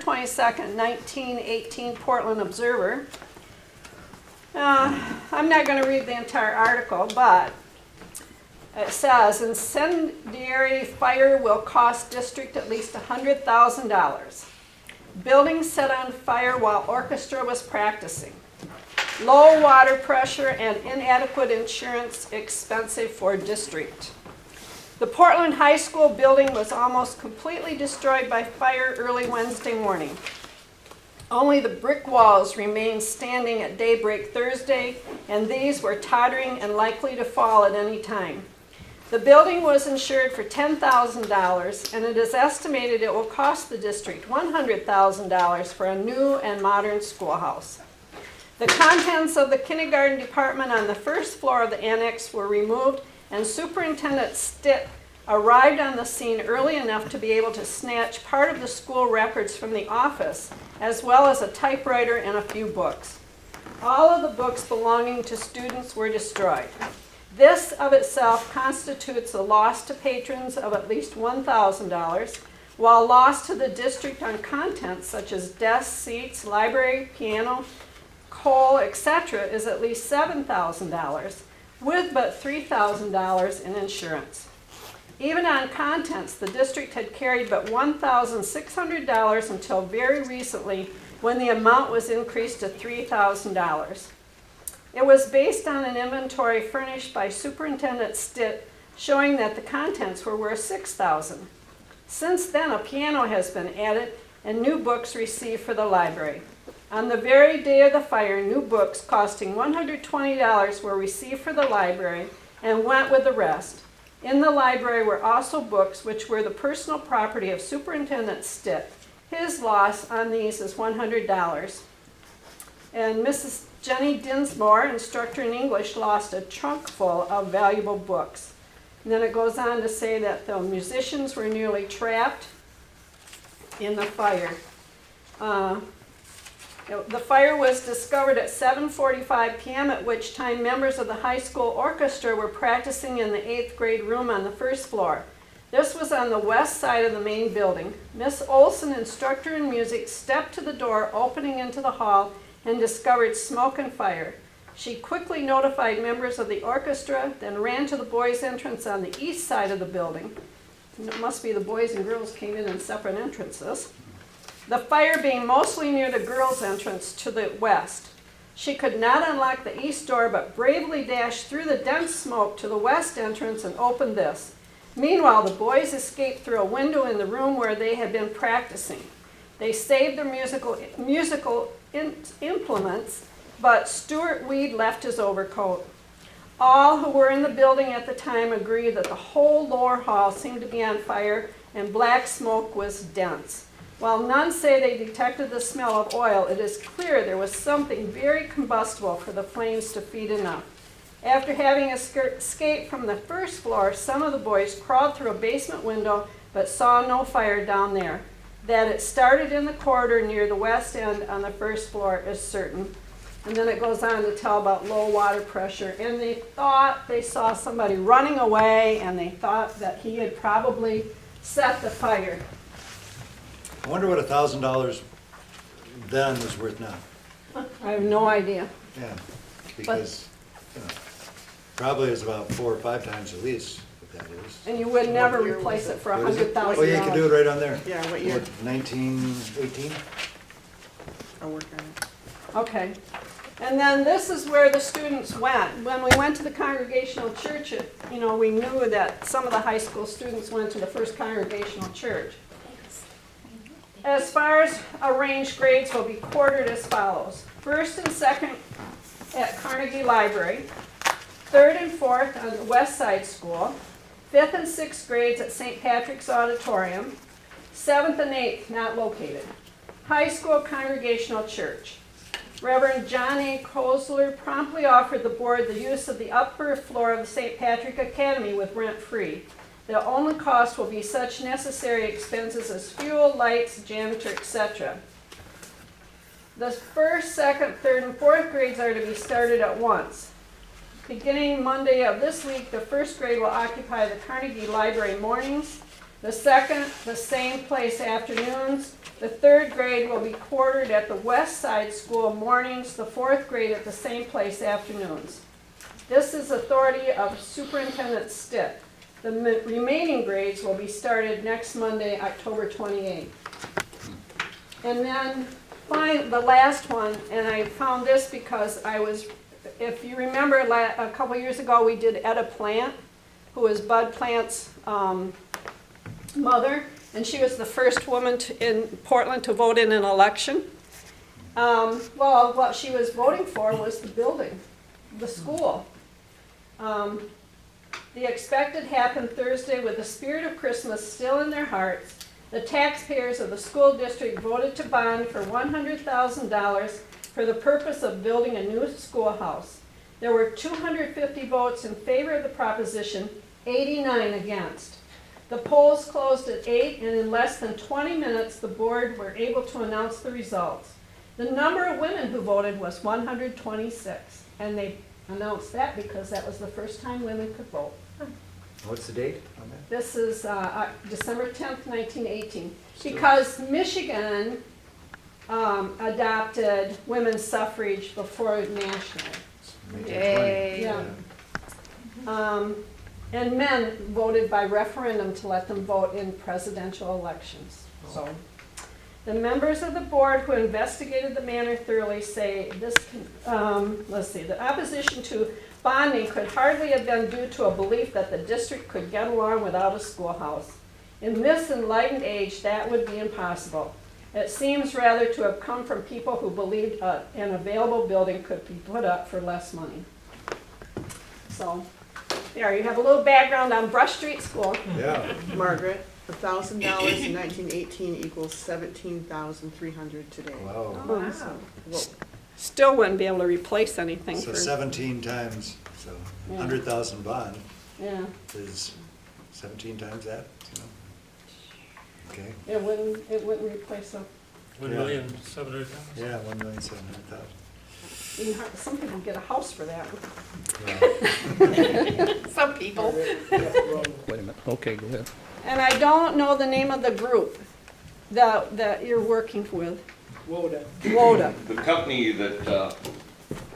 22nd, 1918 Portland Observer. I'm not going to read the entire article, but it says, incendiary fire will cost district at least $100,000. Building set on fire while orchestra was practicing. Low water pressure and inadequate insurance expensive for district. The Portland High School building was almost completely destroyed by fire early Wednesday morning. Only the brick walls remained standing at daybreak Thursday, and these were tottering and likely to fall at any time. The building was insured for $10,000, and it is estimated it will cost the district $100,000 for a new and modern schoolhouse. The contents of the kindergarten department on the first floor of the annex were removed, and Superintendent Stitt arrived on the scene early enough to be able to snatch part of the school records from the office, as well as a typewriter and a few books. All of the books belonging to students were destroyed. This of itself constitutes a loss to patrons of at least $1,000, while loss to the district on contents such as desks, seats, library, piano, coal, etc. is at least $7,000, with but $3,000 in insurance. Even on contents, the district had carried but $1,600 until very recently, when the amount was increased to $3,000. It was based on an inventory furnished by Superintendent Stitt showing that the contents were worth $6,000. Since then, a piano has been added and new books received for the library. On the very day of the fire, new books costing $120 were received for the library and went with the rest. In the library were also books which were the personal property of Superintendent Stitt. His loss on these is $100. And Mrs. Jenny Dinsmore, instructor in English, lost a trunk full of valuable books. And then it goes on to say that the musicians were nearly trapped in the fire. The fire was discovered at 7:45 p.m., at which time members of the high school orchestra were practicing in the 8th grade room on the first floor. This was on the west side of the main building. Miss Olson, instructor in music, stepped to the door opening into the hall and discovered smoke and fire. She quickly notified members of the orchestra, then ran to the boys' entrance on the east side of the building. It must be the boys and girls came in separate entrances. The fire being mostly near the girls' entrance to the west. She could not unlock the east door, but bravely dashed through the dense smoke to the west entrance and opened this. Meanwhile, the boys escaped through a window in the room where they had been practicing. They saved their musical implements, but Stuart Weed left his overcoat. All who were in the building at the time agreed that the whole lower hall seemed to be on fire and black smoke was dense. While none say they detected the smell of oil, it is clear there was something very combustible for the flames to feed enough. After having escaped from the first floor, some of the boys crawled through a basement window but saw no fire down there. That it started in the corridor near the west end on the first floor is certain. And then it goes on to tell about low water pressure. And they thought they saw somebody running away, and they thought that he had probably set the fire. I wonder what $1,000 then is worth now. I have no idea. Yeah, because probably is about 4 or 5 times at least what that is. And you would never replace it for $100,000. Oh, yeah, you can do it right on there. Yeah, what year? 1918? I'll work on it. Okay. And then this is where the students went. When we went to the Congregational Church, we knew that some of the high school students went to the First Congregational Church. As far as arranged grades will be quartered as follows. First and second at Carnegie Library. Third and fourth on the West Side School. Fifth and sixth grades at St. Patrick's Auditorium. Seventh and eighth not located. High School Congregational Church. Reverend John A. Kozler promptly offered the board the use of the upper floor of the St. Patrick Academy with rent-free. The only cost will be such necessary expenses as fuel, lights, janitor, etc. The first, second, third, and fourth grades are to be started at once. Beginning Monday of this week, the first grade will occupy the Carnegie Library mornings. The second, the same place afternoons. The 3rd grade will be quartered at the West Side School mornings, the 4th grade at the same place afternoons. This is authority of Superintendent Stitt. The remaining grades will be started next Monday, October 28th. And then the last one, and I found this because if you remember a couple years ago, we did Etta Plant, who was Bud Plant's mother, and she was the first woman in Portland to vote in an election. Well, what she was voting for was the building, the school. The expected happened Thursday with the spirit of Christmas still in their hearts. The taxpayers of the school district voted to bond for $100,000 for the purpose of building a new schoolhouse. There were 250 votes in favor of the proposition, 89 against. The polls closed at 8, and in less than 20 minutes, the board were able to announce the results. The number of women who voted was 126, and they announced that because that was the first time women could vote. What's the date on that? This is December 10th, 1918, because Michigan adopted women's suffrage before nationally. 1920. Yeah. And men voted by referendum to let them vote in presidential elections. So, the members of the board who investigated the matter thoroughly say this the opposition to bonding could hardly have been due to a belief that the district could get along without a schoolhouse. In this enlightened age, that would be impossible. It seems rather to have come from people who believed an available building could be put up for less money. So, there, you have a little background on Brush Street School. Yeah. Margaret, $1,000 in 1918 equals $17,300 today. Wow. So, well, Still wouldn't be able to replace anything So for, 17 times, so Yeah. 100,000 bond yeah, is 17 times that, you know? Okay, it wouldn't replace them. 1,700,000. yeah, 1,700,000. Some people get a house for that. Wow. Some people. Wait a minute, okay, go ahead. And I don't know the name of the group that you're working with. WODA. The company that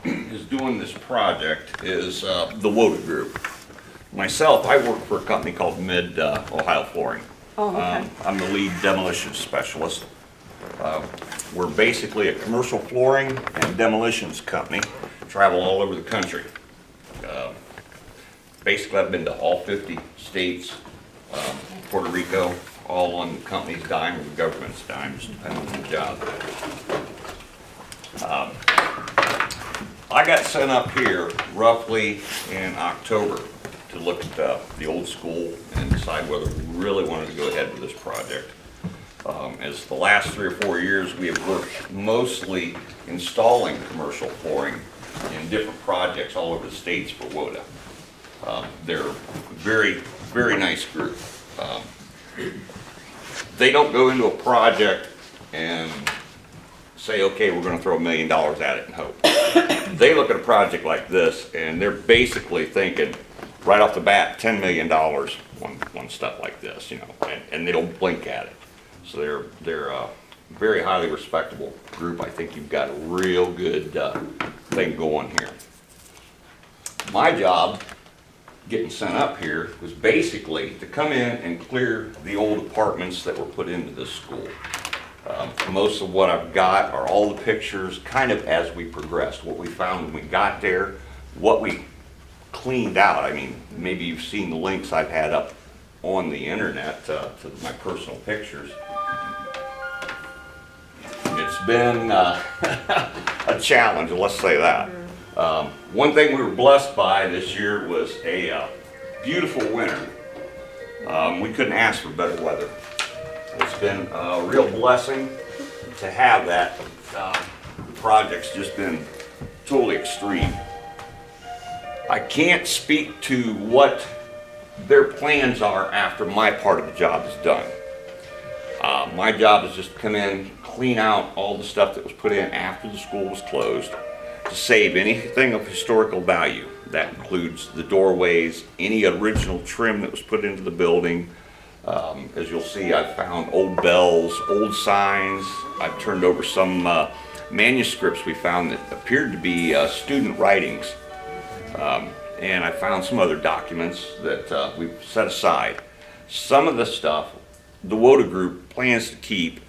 is doing this project is the Woda Group. Myself, I work for a company called Mid Ohio Flooring. Oh, okay. I'm the lead demolition specialist. We're basically a commercial flooring and demolitions company, travel all over the country. Basically, I've been to all 50 states, Puerto Rico, all on the company's dime or the government's dime, just depending on the job. I got sent up here roughly in October to look at the old school and decide whether we really wanted to go ahead with this project. As the last 3 or 4 years, we have worked mostly installing commercial flooring in different projects all over the states for WODA. They're a very, very nice group. They don't go into a project and say, okay, we're going to throw $1 million at it and hope. They look at a project like this and they're basically thinking right off the bat, $10 million on stuff like this, you know, and they don't blink at it. So they're a very highly respectable group. I think you've got a real good thing going here. My job getting sent up here was basically to come in and clear the old apartments that were put into this school. Most of what I've got are all the pictures kind of as we progressed, what we found when we got there, what we cleaned out. I mean, maybe you've seen the links I've had up on the internet to my personal pictures. It's been a challenge, let's say that. One thing we were blessed by this year was a beautiful winter. We couldn't ask for better weather. It's been a real blessing to have that. The project's just been totally extreme. I can't speak to what their plans are after my part of the job is done. My job is just to come in, clean out all the stuff that was put in after the school was closed, to save anything of historical value. That includes the doorways, any original trim that was put into the building, As you'll see, I've found old bells, old signs. I've turned over some manuscripts we found that appeared to be student writings. And I found some other documents that we've set aside. Some of the stuff the WOTA group plans to keep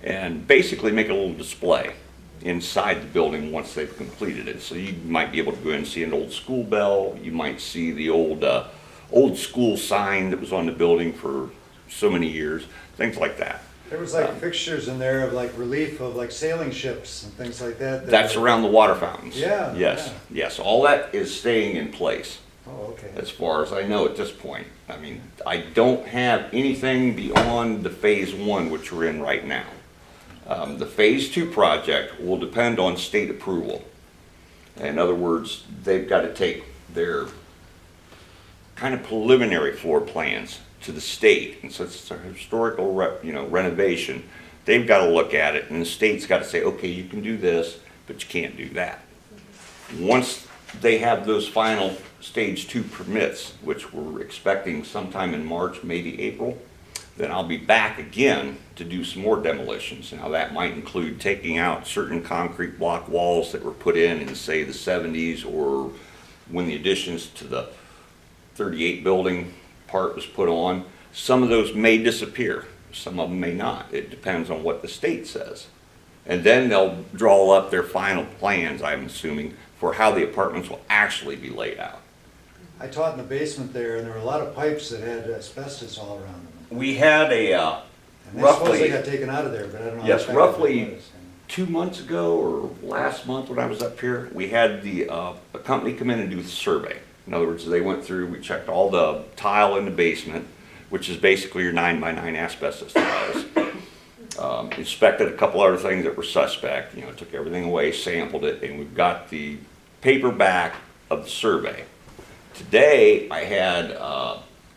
and basically make a little display inside the building once they've completed it. So you might be able to go in and see an old school bell. You might see the old school sign that was on the building for so many years, things like that. There was like fixtures in there of like relief of like sailing ships and things like that. That's around the water fountains. Yeah, Yes, yeah. yes, all that is staying in place Oh, okay. as far as I know at this point. I mean, I don't have anything beyond the phase 1, which we're in right now. The phase 2 project will depend on state approval. In other words, they've got to take their kind of preliminary floor plans to the state, and since it's a historical renovation, they've got to look at it, and the state's got to say, okay, you can do this, but you can't do that. Once they have those final stage 2 permits, which we're expecting sometime in March, maybe April, then I'll be back again to do some more demolitions. Now that might include taking out certain concrete block walls that were put in say the 70s, or when the additions to the 38 building part was put on. Some of those may disappear, some of them may not. It depends on what the state says. And then they'll draw up their final plans, I'm assuming, for how the apartments will actually be laid out. I taught in the basement there, and there were a lot of pipes that had asbestos all around them. We had a And they supposedly roughly, got taken out of there, but I don't know. how yes, effective roughly it was. 2 months ago or last month when I was up here, we had a company come in and do the survey. In other words, they went through, we checked all the tile in the basement, which is basically your 9x9 asbestos tiles. Inspected a couple other things that were suspect, took everything away, sampled it, and we've got the paper back of the survey. Today, I had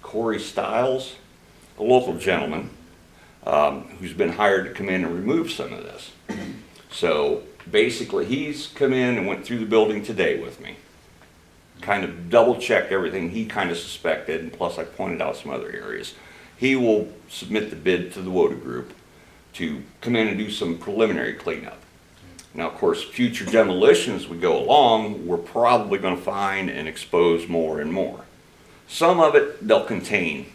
Corey Stiles, a local gentleman, who's been hired to come in and remove some of this. So basically, he's come in and went through the building today with me, kind of double-checked everything he kind of suspected, and plus I pointed out some other areas. He will submit the bid to the WOTA group to come in and do some preliminary cleanup. Now, of course, future demolitions we go along, we're probably going to find and expose more and more. Some of it they'll contain,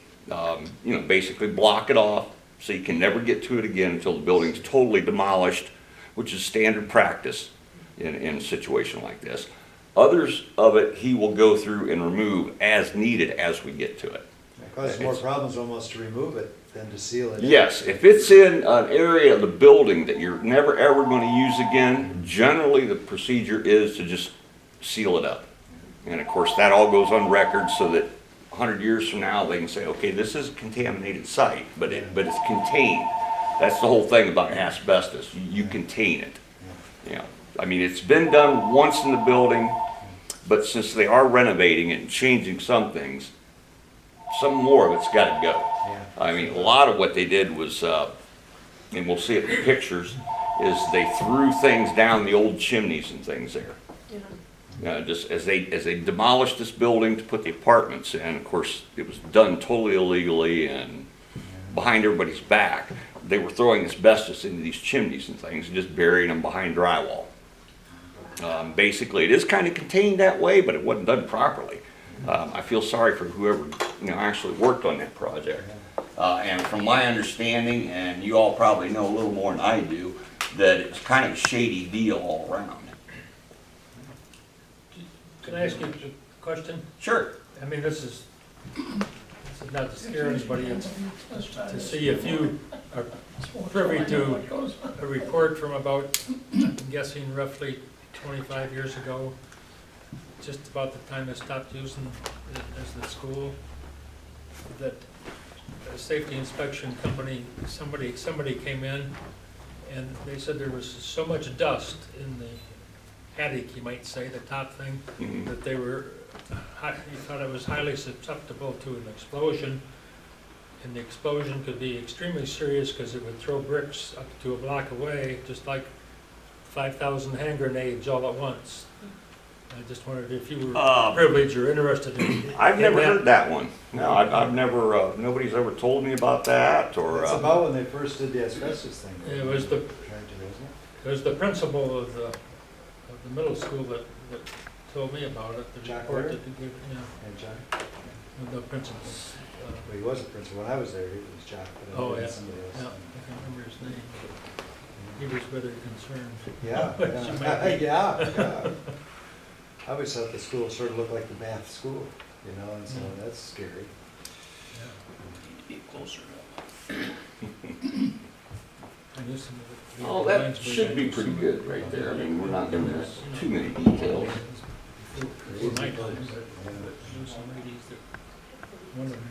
basically block it off so you can never get to it again until the building's totally demolished, which is standard practice in a situation like this. Others of it he will go through and remove as needed as we get to it. It causes more problems almost to remove it than to seal it. Yes, if it's in an area of the building that you're never ever going to use again, generally the procedure is to just seal it up. And of course that all goes on record so that 100 years from now they can say, okay, this is a contaminated site, but it's contained. That's the whole thing about asbestos. You contain it. I mean, it's been done once in the building, but since they are renovating it and changing some things, some more of it's got to go. Yeah. I mean, a lot of what they did was, and we'll see it in the pictures, is they threw things down the old chimneys and things there. Just as they demolished this building to put the apartments in. Of course, it was done totally illegally and behind everybody's back. They were throwing asbestos into these chimneys and things and just burying them behind drywall. Basically, it is kind of contained that way, but it wasn't done properly. I feel sorry for whoever actually worked on that project. And from my understanding, and you all probably know a little more than I do, that it's kind of a shady deal all around. Can I ask you a question? Sure. I mean, this is not to scare anybody, it's to see if you are privy to a report from about, I'm guessing roughly 25 years ago, just about the time I stopped using it as the school, that a safety inspection company, somebody came in and they said there was so much dust in the attic, you might say, the top thing, that they were, he thought it was highly susceptible to an explosion. And the explosion could be extremely serious because it would throw bricks up to a block away, just like 5,000 hand grenades all at once. I just wondered if you were Uh, privileged or interested in. I've never in heard that one. No, I've never, nobody's ever told me about that, or, It's about when they first did the asbestos thing. It was the, Trying to, isn't it? it was the principal of the middle school that told me about it. The Jack report Ware? that they gave, yeah, And John, the principal. well, he was a principal, when I was there, he was Jack, but Oh, I yeah, think somebody else. yeah, I can't remember his name. He was rather concerned. Yeah, But you might be- yeah. I always thought the school sort of looked like the Bath school, you know, and so that's scary. Be closer. I knew some of the- oh, the that lines were should be like- pretty good right there. I mean, we're not gonna miss too many details. For my time, but there were some ladies that, one of them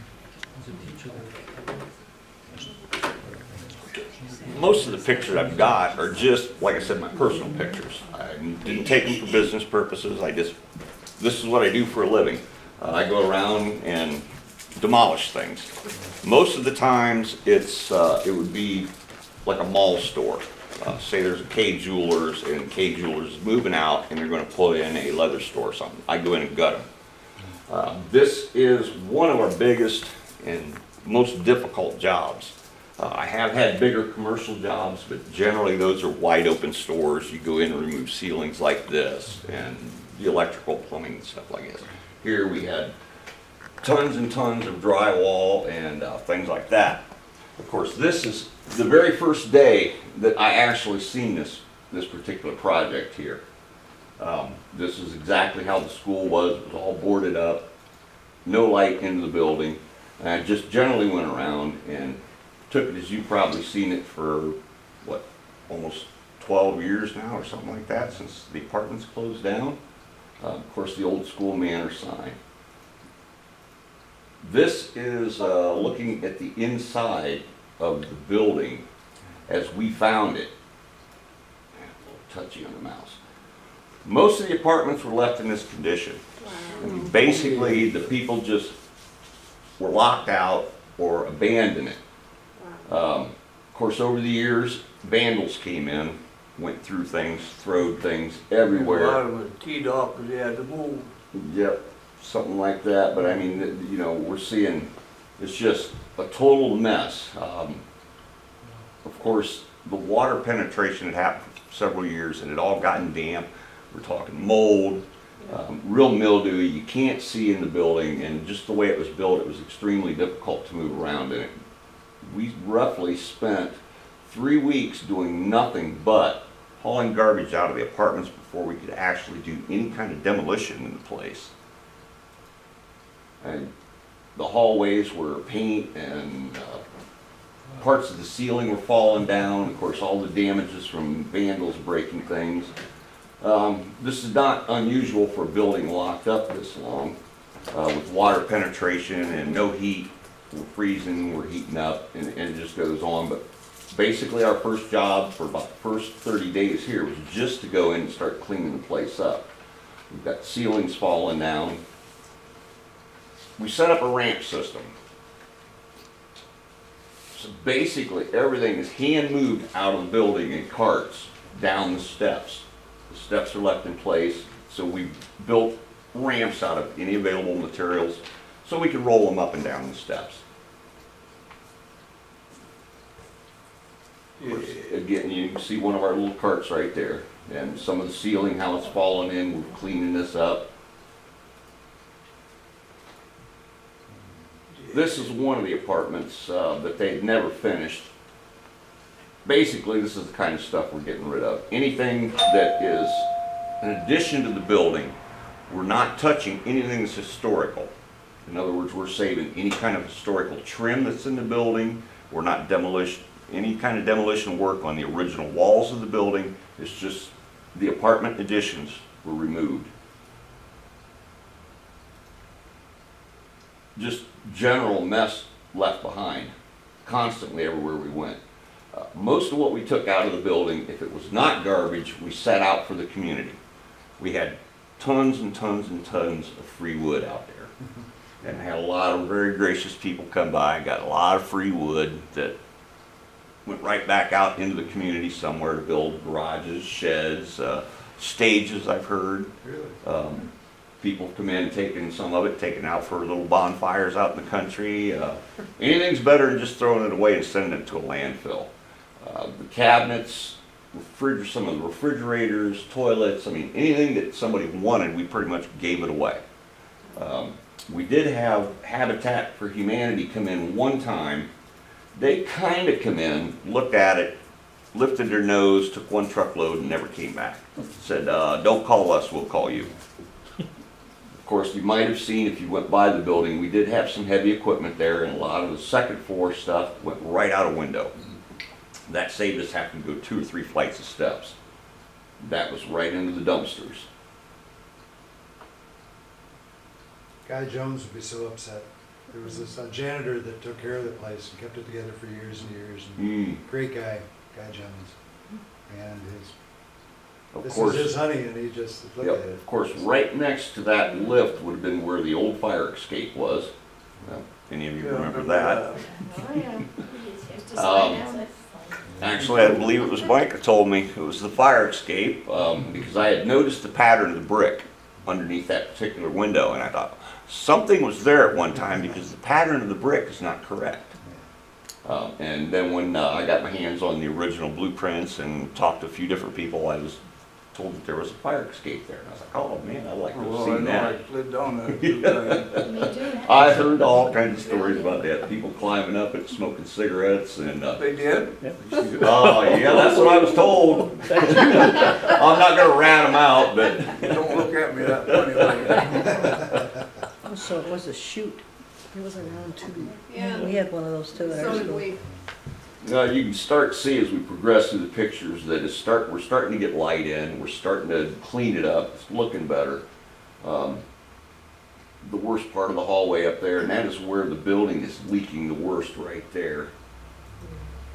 was a teacher there. Most of the pictures I've got are just, like I said, my personal pictures. I didn't take them for business purposes, this is what I do for a living. I go around and demolish things. Most of the times, it would be like a mall store. Say there's a K Jewelers, and K Jewelers is moving out, and they're gonna put in a leather store or something. I go in and gut them. This is one of our biggest and most difficult jobs. I have had bigger commercial jobs, but generally those are wide open stores. You go in and remove ceilings like this and the electrical, plumbing and stuff like this. Here we had tons and tons of drywall and things like that. Of course, this is the very first day that I actually seen this particular project here. This is exactly how the school was. It was all boarded up, no light into the building. And I just generally went around and took it, as you've probably seen it for, what, almost 12 years now or something like that, since the apartments closed down. Of course, the old school manor sign. This is looking at the inside of the building as we found it. A little touchy on the mouse. Most of the apartments were left in this condition. I mean, basically, the people just were locked out or abandoned it. Of course, over the years, vandals came in, went through things, throwed things A lot everywhere. of them was teed off because they had to move. Yep, something like that, but I mean, you know, we're seeing, it's just a total mess. Of course, the water penetration had happened for several years and it all gotten damp. We're talking mold, real mildew, you can't see in the building, and just the way it was built, it was extremely difficult to move around in it. We roughly spent 3 weeks doing nothing but hauling garbage out of the apartments before we could actually do any kind of demolition in the place. And the hallways were paint and parts of the ceiling were falling down. Of course, all the damages from vandals breaking things. This is not unusual for a building locked up this long with water penetration and no heat. We're freezing, we're heating up, and it just goes on. But basically our first job for about the first 30 days here was just to go in and start cleaning the place up. We've got ceilings falling down. We set up a ramp system. So basically everything is hand moved out of the building in carts down the steps. The steps are left in place, so we built ramps out of any available materials so we could roll them up and down the steps. Again, you can see one of our little carts right there, and some of the ceiling, how it's fallen in. We're cleaning this up. This is one of the apartments that they had never finished. Basically, this is the kind of stuff we're getting rid of. Anything that is an addition to the building, we're not touching anything that's historical. In other words, we're saving any kind of historical trim that's in the building. We're not any kind of demolition work on the original walls of the building. It's just the apartment additions were removed. Just general mess left behind, constantly everywhere we went. Most of what we took out of the building, if it was not garbage, we set out for the community. We had tons and tons and tons of free wood out there. And had a lot of very gracious people come by, got a lot of free wood that went right back out into the community somewhere to build garages, sheds, stages, I've heard. Really? People come in, taking some of it, taking out for little bonfires out in the country. Anything's better than just throwing it away and sending it to a landfill. The cabinets, some of the refrigerators, toilets, I mean, anything that somebody wanted, we pretty much gave it away. We did have Habitat for Humanity come in one time. They kind of come in, looked at it, lifted their nose, took one truckload and never came back. Said, don't call us, we'll call you. Of course, you might have seen if you went by the building, we did have some heavy equipment there, and a lot of the second floor stuff went right out a window. That saved us having to go 2 or 3 flights of steps. That was right into the dumpsters. Guy Jones would be so upset. There was this janitor that took care of the place and kept it together for years and years. And great guy, Guy Jones. And Of this course, is his honey, and he just looked yep, at it. of course, right next to that lift would have been where the old fire escape was. Any of you remember that? Actually, I believe it was Mike that told me it was the fire escape, because I had noticed the pattern of the brick underneath that particular window, and I thought something was there at one time because the pattern of the brick is not correct. And then when I got my hands on the original blueprints and talked to a few different people, I was told that there was a fire escape there, and I was like, oh man, I'd like to have Well, I seen know that. I slid down that few times. I heard all kinds of stories about that, people climbing up and smoking cigarettes and, They did? oh yeah, that's what I was told. I'm not gonna rat them out, but Don't look at me that funny like. Oh, so it was a chute. It was around too. Yeah. We had one of those too at our So did school. we. you can start to see as we progress through the pictures that we're starting to get light in, we're starting to clean it up, it's looking better. The worst part of the hallway up there, and that is where the building is leaking the worst right there.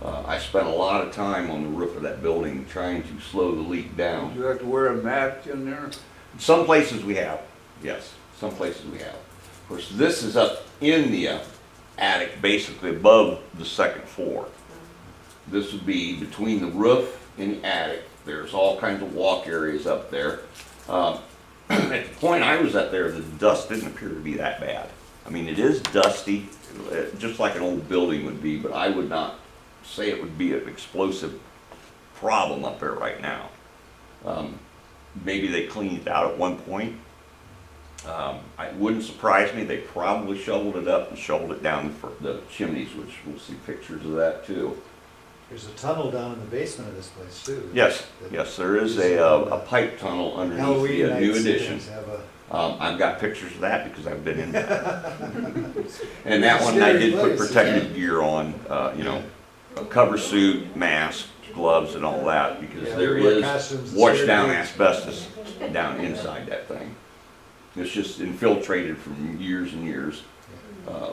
I spent a lot of time on the roof of that building trying to slow the leak down. You have to wear a match in there? Some places we have, yes, some places we have. Of course, this is up in the attic, basically above the second floor. This would be between the roof and the attic. There's all kinds of walk areas up there. At the point I was up there, the dust didn't appear to be that bad. I mean, it is dusty, just like an old building would be, but I would not say it would be an explosive problem up there right now. Maybe they cleaned it out at one point. It wouldn't surprise me, they probably shoveled it up and shoveled it down for the chimneys, which we'll see pictures of that too. There's a tunnel down in the basement of this place too. Yes, yes, there is a pipe tunnel underneath Halloween the new nights, addition. things have a. I've got pictures of that because I've been in there. And that one I did put protective gear on, you know, a cover suit, mask, gloves and all that, because Yeah, there we wear is costumes and washed down scared asbestos down inside that thing. It's just infiltrated from years and years.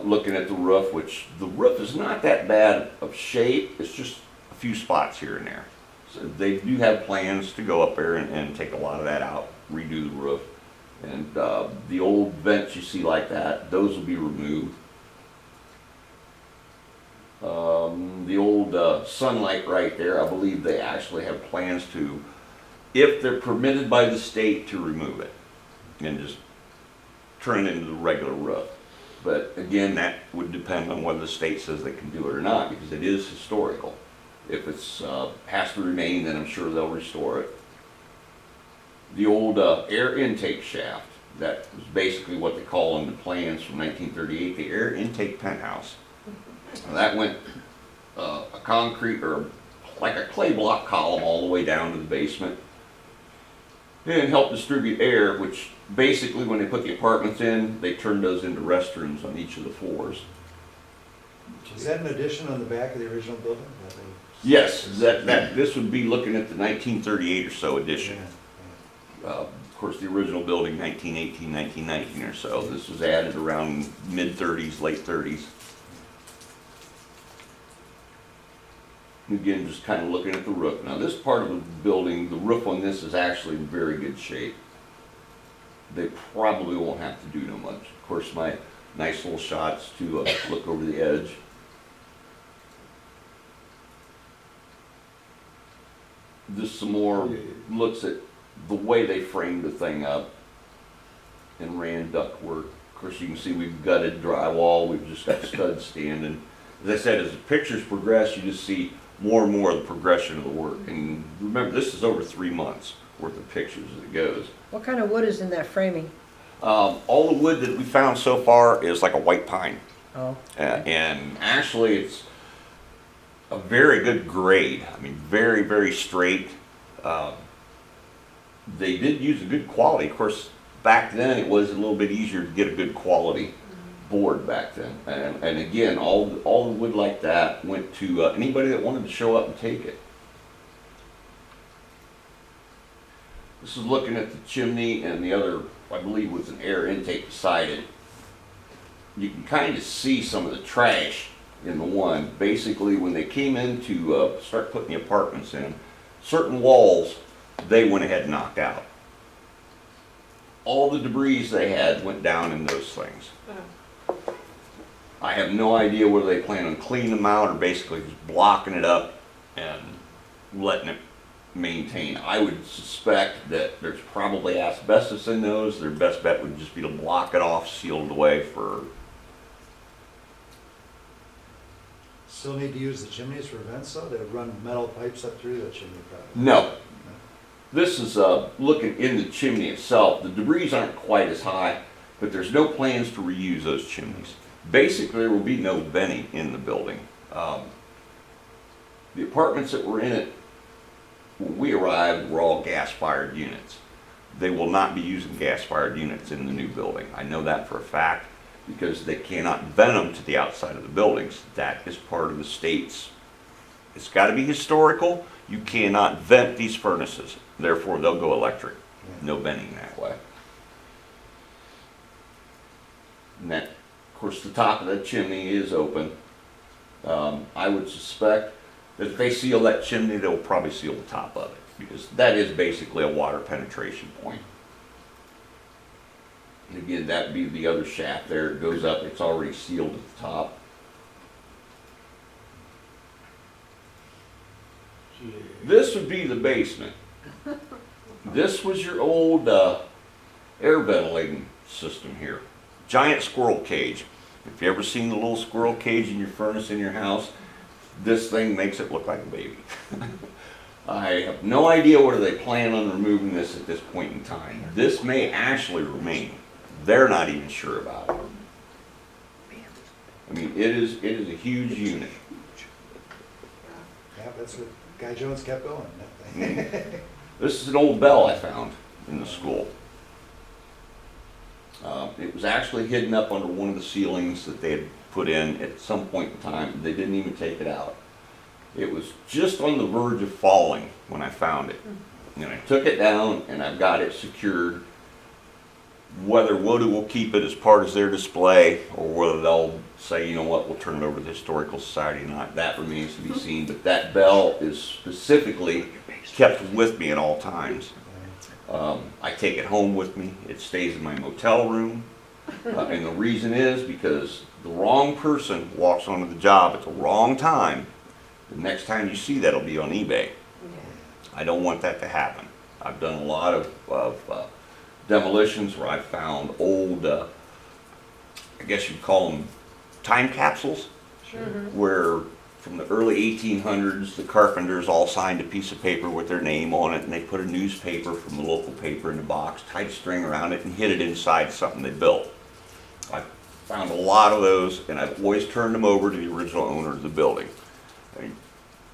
Looking at the roof, which the roof is not that bad of shape, it's just a few spots here and there. So they do have plans to go up there and take a lot of that out, redo the roof. And the old vents you see like that, those will be removed. The old sunlight right there, I believe they actually have plans to, if they're permitted by the state, to remove it and just turn it into the regular roof. But again, that would depend on whether the state says they can do it or not, because it is historical. If it's has to remain, then I'm sure they'll restore it. The old air intake shaft, that was basically what they call in the plans from 1938, the air intake penthouse. That went a concrete or like a clay block column all the way down to the basement. And helped distribute air, which basically when they put the apartments in, they turned those into restrooms on each of the floors. Is that an addition on the back of the original building? Yes, this would be looking at the 1938 or so edition. Of course, the original building, 1918, 1919 or so. This was added around mid-30s, late 30s. Again, just kind of looking at the roof. Now, this part of the building, the roof on this is actually in very good shape. They probably won't have to do no much. Of course, my nice little shots to look over the edge. This some more looks at the way they framed the thing up and ran ductwork. Of course, you can see we've gutted drywall, we've just got studs standing. As I said, as the pictures progress, you just see more and more of the progression of the work. And remember, this is over 3 months worth of pictures as it goes. What kind of wood is in that framing? All the wood that we found so far is like a white pine. Oh. And actually, it's a very good grade. I mean, very, very straight. They did use a good quality. Of course, back then it was a little bit easier to get a good quality board back then. And again, all the wood like that went to anybody that wanted to show up and take it. This is looking at the chimney, and the other, I believe, was an air intake beside it. You can kind of see some of the trash in the one. Basically, when they came in to start putting the apartments in, certain walls they went ahead and knocked out. All the debris they had went down in those things. I have no idea whether they plan on cleaning them out or basically just blocking it up and letting it maintain. I would suspect that there's probably asbestos in those. Their best bet would just be to block it off, seal it away for... Still need to use the chimneys for vents though? They run metal pipes up through the chimney probably? No. This is looking in the chimney itself. The debris aren't quite as high, but there's no plans to reuse those chimneys. Basically, there will be no venting in the building. The apartments that were in it when we arrived were all gas-fired units. They will not be using gas-fired units in the new building. I know that for a fact because they cannot vent them to the outside of the buildings. That is part of the state's. It's got to be historical. You cannot vent these furnaces. Therefore, they'll go electric. No venting that way. And that, of course, the top of that chimney is open. I would suspect that if they seal that chimney, they'll probably seal the top of it because that is basically a water penetration point. And again, that'd be the other shaft there. It goes up. It's already sealed at the top. This would be the basement. This was your old air ventilating system here. Giant squirrel cage. If you ever seen the little squirrel cage in your furnace in your house, this thing makes it look like a baby. I have no idea whether they plan on removing this at this point in time. This may actually remain. They're not even sure about it. I mean, it is a huge unit. Yeah, that's what Guy Jones kept going. This is an old bell I found in the school. It was actually hidden up under one of the ceilings that they had put in at some point in time. They didn't even take it out. It was just on the verge of falling when I found it. And I took it down and I've got it secured. Whether Wodu will keep it as part of their display or whether they'll say, you know what, we'll turn it over to the Historical Society or not, that remains to be seen. But that bell is specifically kept with me at all times. I take it home with me. It stays in my motel room. And the reason is because the wrong person walks onto the job at the wrong time. The next time you see that, it'll be on eBay. I don't want that to happen. I've done a lot of demolitions where I found old, I guess you'd call them time capsules, where from the early 1800s, the carpenters all signed a piece of paper with their name on it, and they put a newspaper from the local paper in the box, tied a string around it, and hid it inside something they built. I found a lot of those, and I've always turned them over to the original owner of the building. I mean,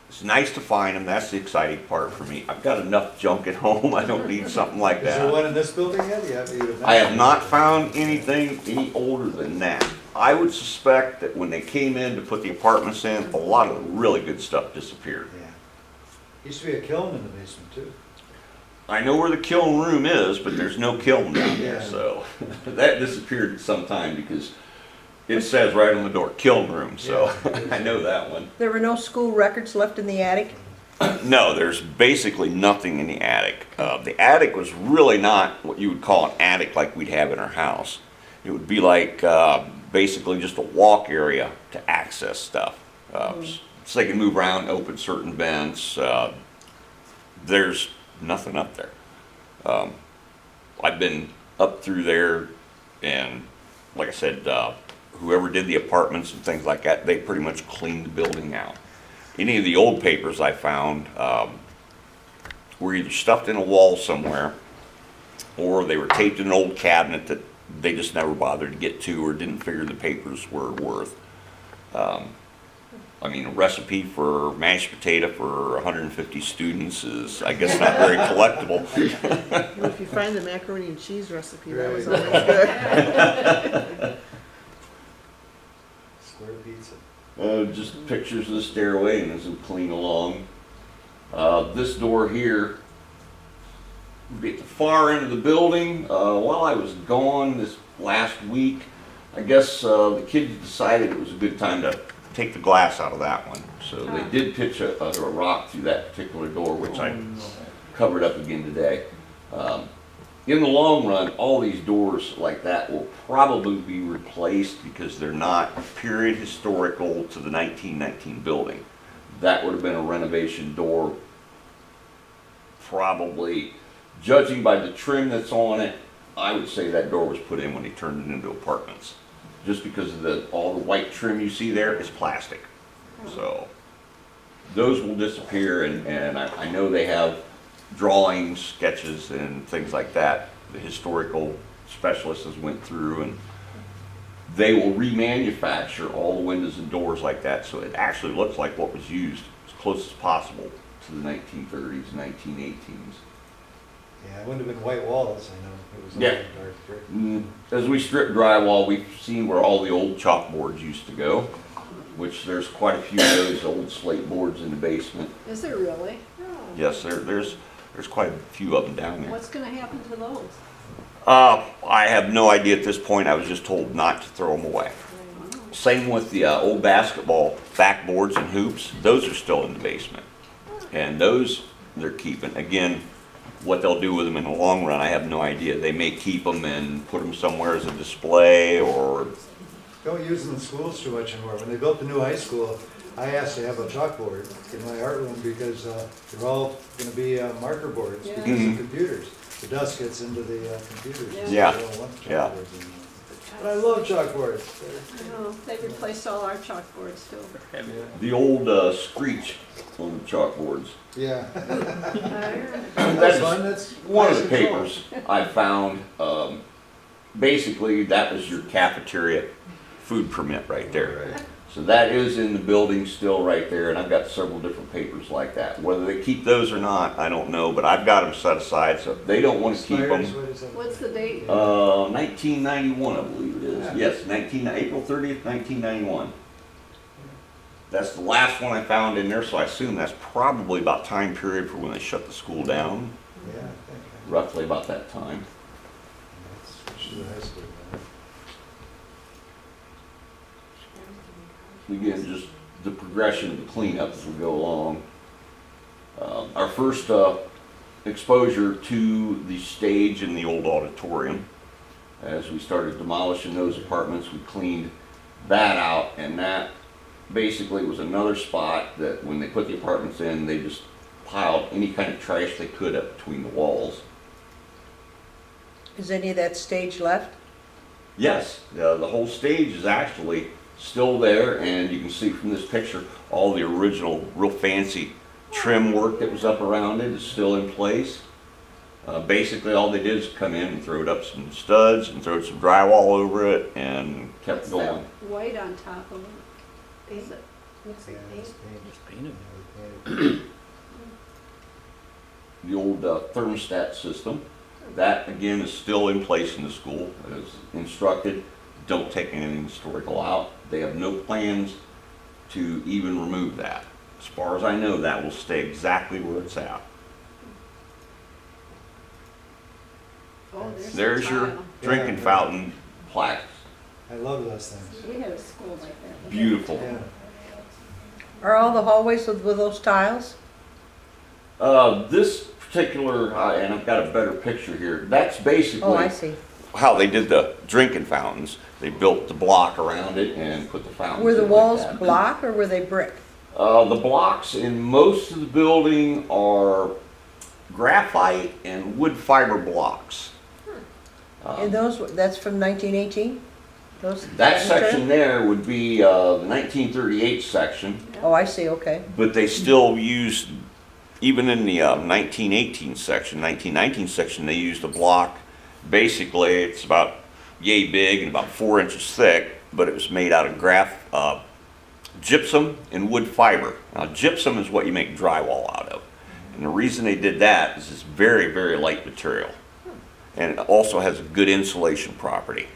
it's nice to find them. That's the exciting part for me. I've got enough junk at home. I don't need something like Is there that. one in this building yet? I have not found anything any older than that. I would suspect that when they came in to put the apartments in, a lot of the really good stuff disappeared. Yeah. Used to be a kiln in the basement too. I know where the kiln room is, but there's no kiln down there, Yeah. so that disappeared at some time because it says right on the door, kiln room, so I know that one. There were no school records left in the attic? No, there's basically nothing in the attic. The attic was really not what you would call an attic like we'd have in our house. It would be like basically just a walk area to access stuff. So they can move around, open certain vents. There's nothing up there. I've been up through there, and like I said, whoever did the apartments and things like that, they pretty much cleaned the building out. Any of the old papers I found were either stuffed in a wall somewhere, or they were taped in an old cabinet that they just never bothered to get to or didn't figure the papers were worth. I mean, a recipe for mashed potato for 150 students is, I guess, not very collectible. Well, if you find the macaroni and cheese recipe, that was Right. always good. Square pizza. Just pictures of the stairway and as we clean along. This door here would be at the far end of the building. While I was gone this last week, I guess the kids decided it was a good time to take the glass out of that one. So they did pitch a rock through that particular door, which I covered up again today. In the long run, all these doors like that will probably be replaced because they're not period historical to the 1919 building. That would have been a renovation door, probably, judging by the trim that's on it. I would say that door was put in when they turned it into apartments. Just because of all the white trim you see there is plastic. So those will disappear, and I know they have drawings, sketches, and things like that. The historical specialists has went through, and they will remanufacture all the windows and doors like that, so it actually looks like what was used as close as possible to the 1930s, 1918s. Yeah, it wouldn't have been white walls, I know. It was all Yeah. dark brick. As we strip drywall, we've seen where all the old chalkboards used to go, which there's quite a few of those old slate boards in the basement. Is there really? Yes, there's quite a few of them down there. What's gonna happen to those? I have no idea at this point. I was just told not to throw them away. Same with the old basketball backboards and hoops. Those are still in the basement. And those they're keeping. Again, what they'll do with them in the long run, I have no idea. They may keep them and put them somewhere as a display, or Don't use them in schools too much anymore. When they built the new high school, I asked to have a chalkboard in my art room because they're all gonna be marker boards Yeah. because Mhm. of computers. The dust gets into the computers. so Yeah. they don't want Yeah. chalkboards anymore. But I love chalkboards. I know, they replaced all our chalkboards too. the old Screech on the chalkboards. Yeah. That That's is fun, that's. one of the class control. papers I found. Basically, that was your cafeteria food permit right there. Right. So that is in the building still right there, and I've got several different papers like that. Whether they keep those or not, I don't know, but I've got them set aside, so if they don't want to keep Spires, them. what is that? What's the date? 1991, I believe it is. Yeah. Yes, April 30th, 1991. That's the last one I found in there, so I assume that's probably about time period for when they shut the school down, Yeah, I think. roughly about that time. That's switched to the high school. Again, just the progression of the cleanup as we go along. Our first exposure to the stage in the old auditorium, as we started demolishing those apartments, we cleaned that out, and that basically was another spot that when they put the apartments in, they just piled any kind of trash they could up between the walls. Is any of that stage left? Yes, the whole stage is actually still there, and you can see from this picture, all the original, real fancy trim work that was up around it is still in place. Basically, all they did is come in and throw some studs and throw some drywall over it and kept What's going. that white on top of it? Is it? Looks Yeah, like paint. it's Painted. painted. The old thermostat system, that again is still in place in the school, as instructed. Don't take anything historical out. They have no plans to even remove that. As far as I know, that will stay exactly where it's at. Oh, there's There's the your tile. drinking Yeah. fountain plaques. I love those things. We had a school like that. Beautiful. Yeah. Are all the hallways with those tiles? This particular, and I've got a better picture here, that's basically Oh, I see. how they did the drinking fountains. They built the block around it and put the fountains Were the in like walls that. block or were they brick? The blocks in most of the building are graphite and wood fiber blocks. And those, that's from 1918? Those? That material? section there would be the 1938 section, Oh, I see, okay. but they still used, even in the 1918 section, 1919 section, they used a block. Basically, it's about yay big and about 4 inches thick, but it was made out of gypsum and wood fiber. Now, gypsum is what you make drywall out of. And the reason they did that is it's very, very light material. And it also has a good insulation property.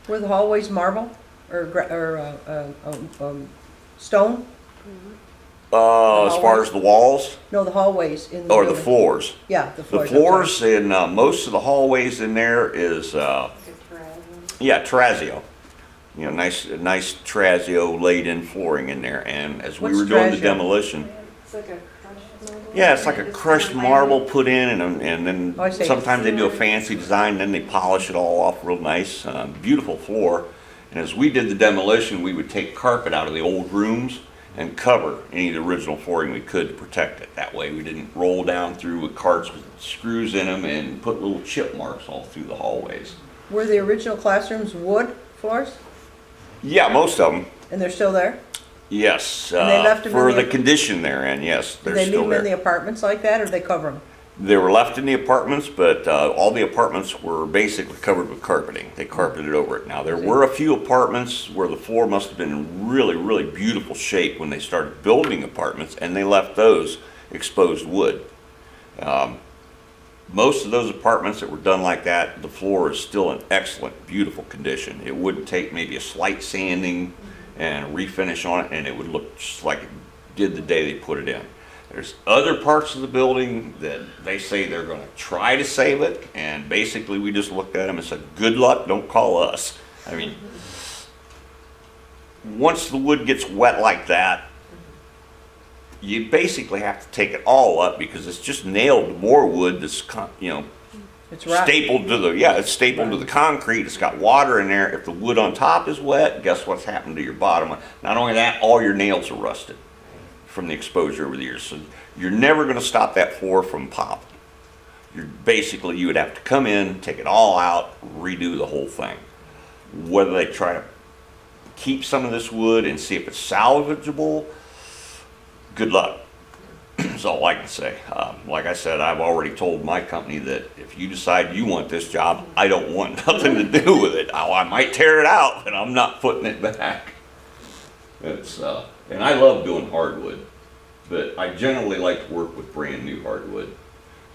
Were the hallways marble or stone? As far as the walls No, the hallways in the or the building. floors. Yeah, the The floors. floors in most of the hallways in there is, yeah, terrazzo. You know, nice terrazzo laid in flooring in there. And as we What's were doing the terrazzo? demolition, It's like a crushed marble. yeah, it's like a crushed marble put in, and then Oh, I see. sometimes they do a fancy design, then they polish it all off real nice. Beautiful floor. And as we did the demolition, we would take carpet out of the old rooms and cover any of the original flooring we could to protect it. That way we didn't roll down through with carts with screws in them and put little chip marks all through the hallways. Were the original classrooms wood floors? Yeah, most of them. And they're still there? Yes. And they left 'em in for the- the condition they're in, yes, Did they're they leave still them in the there. apartments like that, or did they cover them? They were left in the apartments, but all the apartments were basically covered with carpeting. They carpeted over it. Now, there were a few apartments where the floor must have been in really, really beautiful shape when they started building apartments, and they left those exposed wood. Most of those apartments that were done like that, the floor is still in excellent, beautiful condition. It wouldn't take maybe a slight sanding and a refinish on it, and it would look just like it did the day they put it in. There's other parts of the building that they say they're going to try to save it, and basically we just looked at them and said, good luck, don't call us. I mean, once the wood gets wet like that, you basically have to take it all up because it's just nailed to more wood that's, It's rotten. stapled to the, yeah, it's stapled to the concrete. It's got water in there. If the wood on top is wet, guess what's happened to your bottom? Not only that, all your nails are rusted from the exposure over the years. So you're never going to stop that floor from popping. You would have to come in, take it all out, redo the whole thing. Whether they try to keep some of this wood and see if it's salvageable, good luck. That's all I can say. Like I said, I've already told my company that if you decide you want this job, I don't want nothing to do with it. I might tear it out, but I'm not putting it back. And I love doing hardwood, but I generally like to work with brand new hardwood.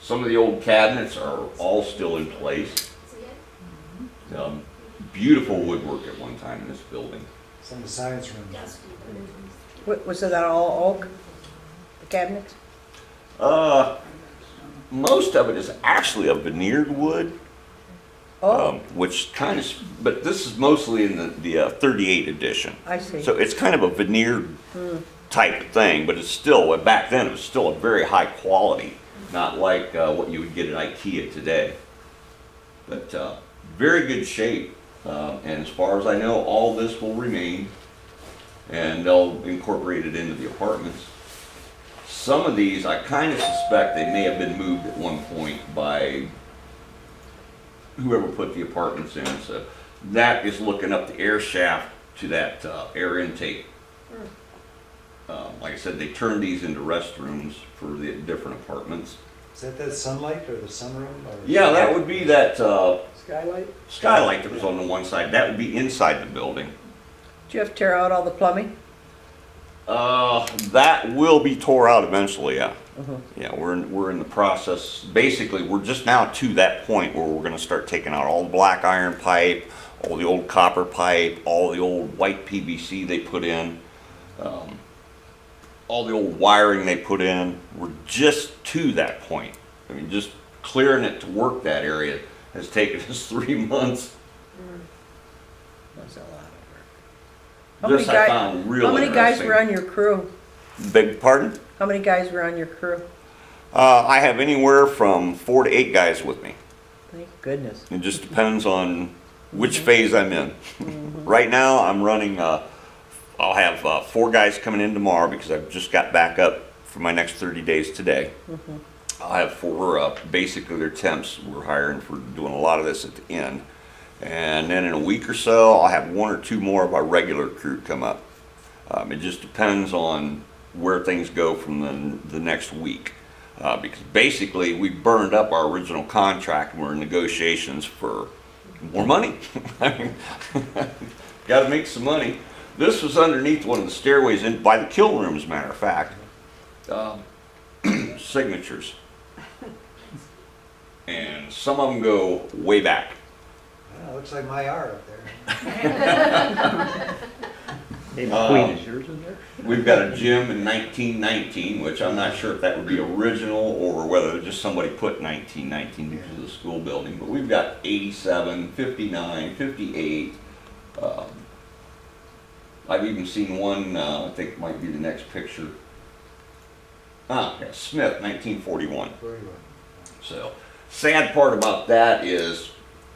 Some of the old cabinets are all still in place. Beautiful woodwork at one time in this building. It's in the science room. Was that all oak, the cabinets? Most of it is actually a veneered wood. Oh, Which kind of, but this is mostly in the 38 edition. I see. So it's kind of a veneered type of thing, but it's still, back then it was still a very high quality, not like what you would get at IKEA today. But very good shape, and as far as I know, all this will remain, and they'll incorporate it into the apartments. Some of these, I kind of suspect they may have been moved at one point by whoever put the apartments in. So that is looking up the air shaft to that air intake. Like I said, they turned these into restrooms for the different apartments. Is that sunlight or the sunroom? Or Yeah, that would be that Skylight? skylight that was on the one side. That would be inside the building. Did you have to tear out all the plumbing? That will be tore out eventually, yeah. Uh-huh. Yeah, we're in the process. Basically, we're just now to that point where we're going to start taking out all the black iron pipe, all the old copper pipe, all the old white PVC they put in, all the old wiring they put in. We're just to that point. I mean, just clearing it to work that area has taken us 3 months. That's a lot of work. This I found real How many guys interesting. were on your crew? Beg pardon? How many guys were on your crew? I have anywhere from 4 to 8 guys with me. Thank goodness. It just depends on which phase I'm in. Right now, I'm running, I'll have 4 guys coming in tomorrow because I've just got back up for my next 30 days today. I have 4, basically they're temps. We're hiring for doing a lot of this at the end. And then in a week or so, I'll have 1 or 2 more of our regular crew come up. It just depends on where things go from the next week. Because basically we burned up our original contract and we're in negotiations for more money. I mean, got to make some money. This was underneath one of the stairways in by the kiln room, as a matter of fact. Signatures. And some of them go way back. Yeah, looks like my R up there. Maybe Queen is yours in there? We've got a gym in 1919, which I'm not sure if that would be original or whether just somebody put 1919 because of the school building, but we've got 87, 59, 58. I've even seen one, I think it might be the next picture. Yeah, Smith, 1941. Very well. So, sad part about that is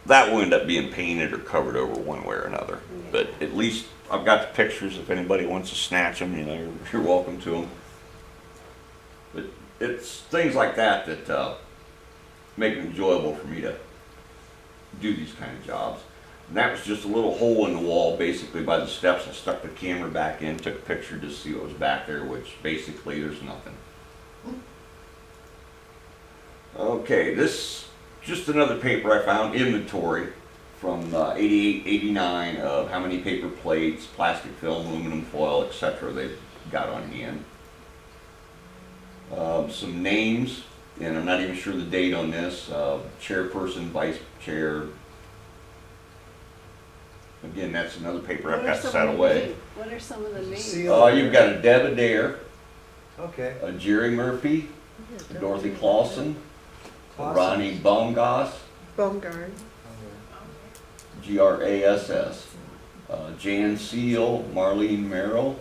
that will end up being painted or covered over one way or another. But at least I've got the pictures. If anybody wants to snatch them, you know, you're welcome to them. But it's things like that that make it enjoyable for me to do these kind of jobs. And that was just a little hole in the wall, basically by the steps. I stuck the camera back in, took a picture to see what was back there, which basically there's nothing. Okay, this just another paper I found, inventory from 88, 89 of how many paper plates, plastic film, aluminum foil, etc. they've got on hand. Some names, and I'm not even sure the date on this, chairperson, vice chair. Again, that's another paper I've got set away. What are some of the names? Seal. You've got a Deb Adair, Okay. a Jerry Murphy, a Dorothy Clausen, a Clausen. Ronnie Baumgass, Baumgart. Grass, Jan Seal, Marlene Merrill,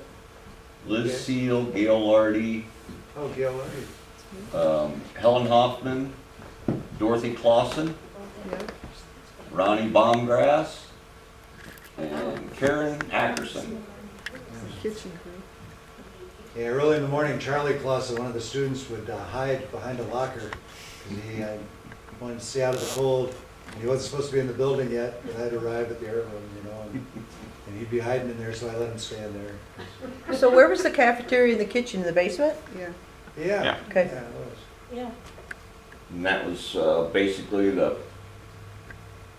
Liz Okay. Seal, Gail Lardy, Oh, Gail Larry. Helen Hoffman, Dorothy Clausen, Yeah. Ronnie Baumgrass, and Karen Ackerson. Kitchen crew. Yeah, early in the morning, Charlie Clausen, one of the students, would hide behind a locker. And he wanted to stay out of the cold. And he wasn't supposed to be in the building yet, but I'd arrived at the airroom, you know, and he'd be hiding in there, so I let him stand there. So where was the cafeteria and the kitchen, in the basement? Yeah. Yeah. Yeah. Okay. Yeah, it was. Yeah. And that was basically the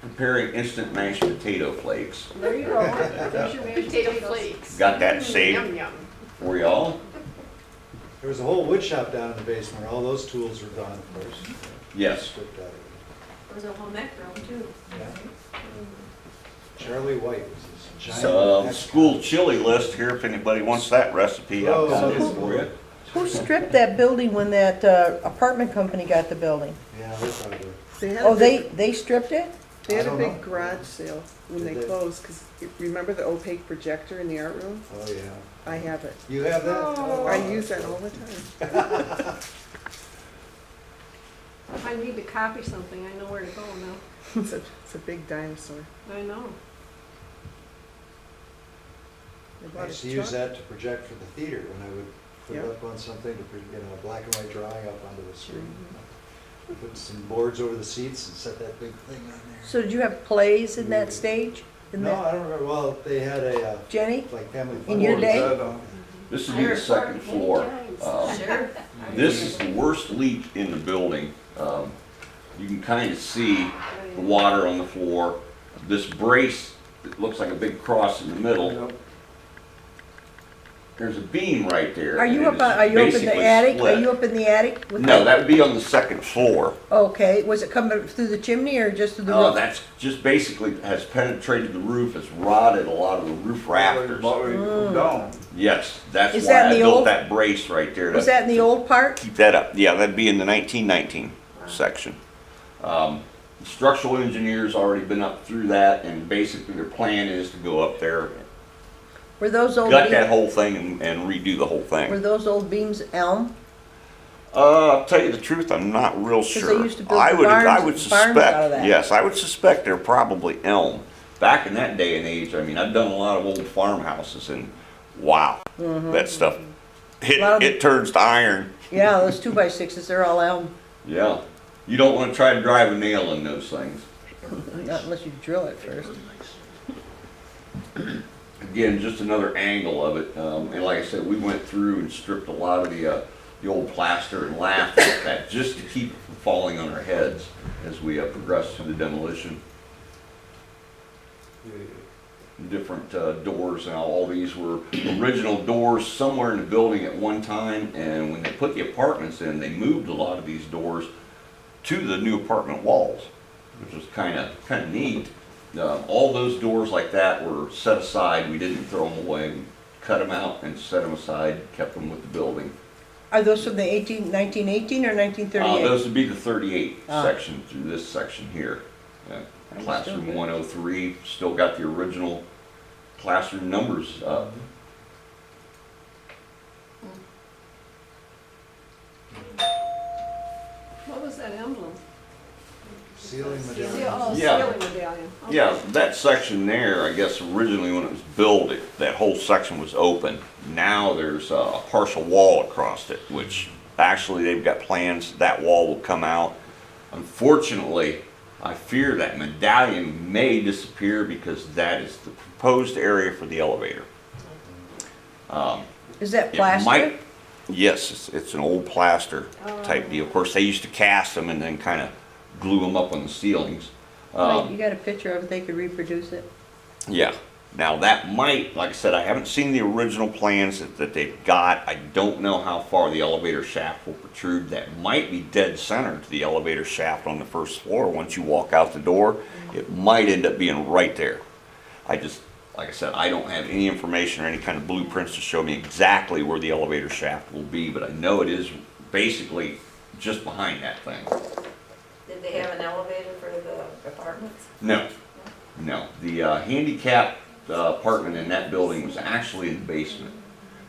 preparing instant mashed potato flakes. There you go. There's your potato flakes. Got that saved Yum, yum. for y'all? There was a whole wood shop down in the basement, where all those tools were gone, of course. Yes. Stripped out of it. There was a home ec room too. Yeah. Charlie White was this giant. So, school chili list here, if anybody wants that recipe, I've got it Oh. for you. Who stripped that building when that apartment company got the building? Yeah, they probably. They had Oh, a big, they stripped it? they had I a don't big know. garage sale when Did they they? closed, because remember the opaque projector in the art room? Oh, yeah. I have it. You have that? Oh. I use that all the time. If I need to copy something, I know where to go now. It's a big dinosaur. I know. I I bought used a to use truck. that to project for the theater, when I would put it Yeah. up on something, to put, you know, a black and white drawing up onto the screen. Mm-hmm. Put some boards over the seats and set that big thing on there. So did you have plays in that stage? In No, that, I don't remember, well, they had a, Jenny? like, family fun. In your What was day? that on? This would be the second floor. Sure. This is the worst leak in the building. You can kind of see the water on the floor. This brace, it looks like a big cross in the middle. Yep. There's a beam right there. Are you and up, it's are you up in the basically attic? Are split. you up in the attic? with No, the- that would be on the second floor. Okay, was it coming through the chimney or just through the Oh, roof? that's just basically has penetrated the roof. It's rotted a lot of the roof rafters. Down. Yes, that's Is why that in I the built old- that brace right there. Was to that in the old part? keep that up. Yeah, that'd be in the 1919 section. The structural engineer's already been up through that, and basically their plan is to go up there, Were those old gut that beams, whole thing and redo the whole were thing. those old beams elm? I'll tell you the truth, I'm not real they sure. used to build I the would, I barns- would barns out of suspect, that. yes, I would suspect they're probably elm. Back in that day and age, I mean, I've done a lot of old farmhouses, and wow, that stuff, A lot of it turns to iron. Yeah, those 2x6s, they're all elm. Yeah, you don't wanna try to drive a nail in those things. Not unless you drill it first. Again, just another angle of it, and like I said, we went through and stripped a lot of the old plaster and laughed at that, just to keep it from falling on our heads as we progressed through the demolition. Different doors, and all these were original doors somewhere in the building at one time, and when they put the apartments in, they moved a lot of these doors to the new apartment walls, which was kind of neat. All those doors like that were set aside. We didn't throw them away. We cut them out and set them aside, kept them with the building. Are those from the 1918 or 1938? Those would be the 38 Ah. section through this section here. Classroom 103, still got the original classroom numbers up. What was that emblem? Ceiling Oh, medallion. Yeah. ceiling medallion. Okay. Yeah, that section there, I guess originally when it was built, that whole section was open. Now there's a partial wall across it, which actually they've got plans, that wall will come out. Unfortunately, I fear that medallion may disappear because that is the proposed area for the elevator. Is that It plaster? might- Yes, it's an old plaster type deal. Of course, they used to cast them and then kind of glue them up on the ceilings. Wait, you got a picture of it, they could reproduce it? Yeah, now that might, like I said, I haven't seen the original plans that they've got. I don't know how far the elevator shaft will protrude. That might be dead center to the elevator shaft on the first floor. Once you walk out the door, it might end up being right there. Like I said, I don't have any information or any kind of blueprints to show me exactly where the elevator shaft will be, but I know it is basically just behind that thing. Did they have an elevator for the apartments? No, no. The handicap apartment in that building was actually in the basement.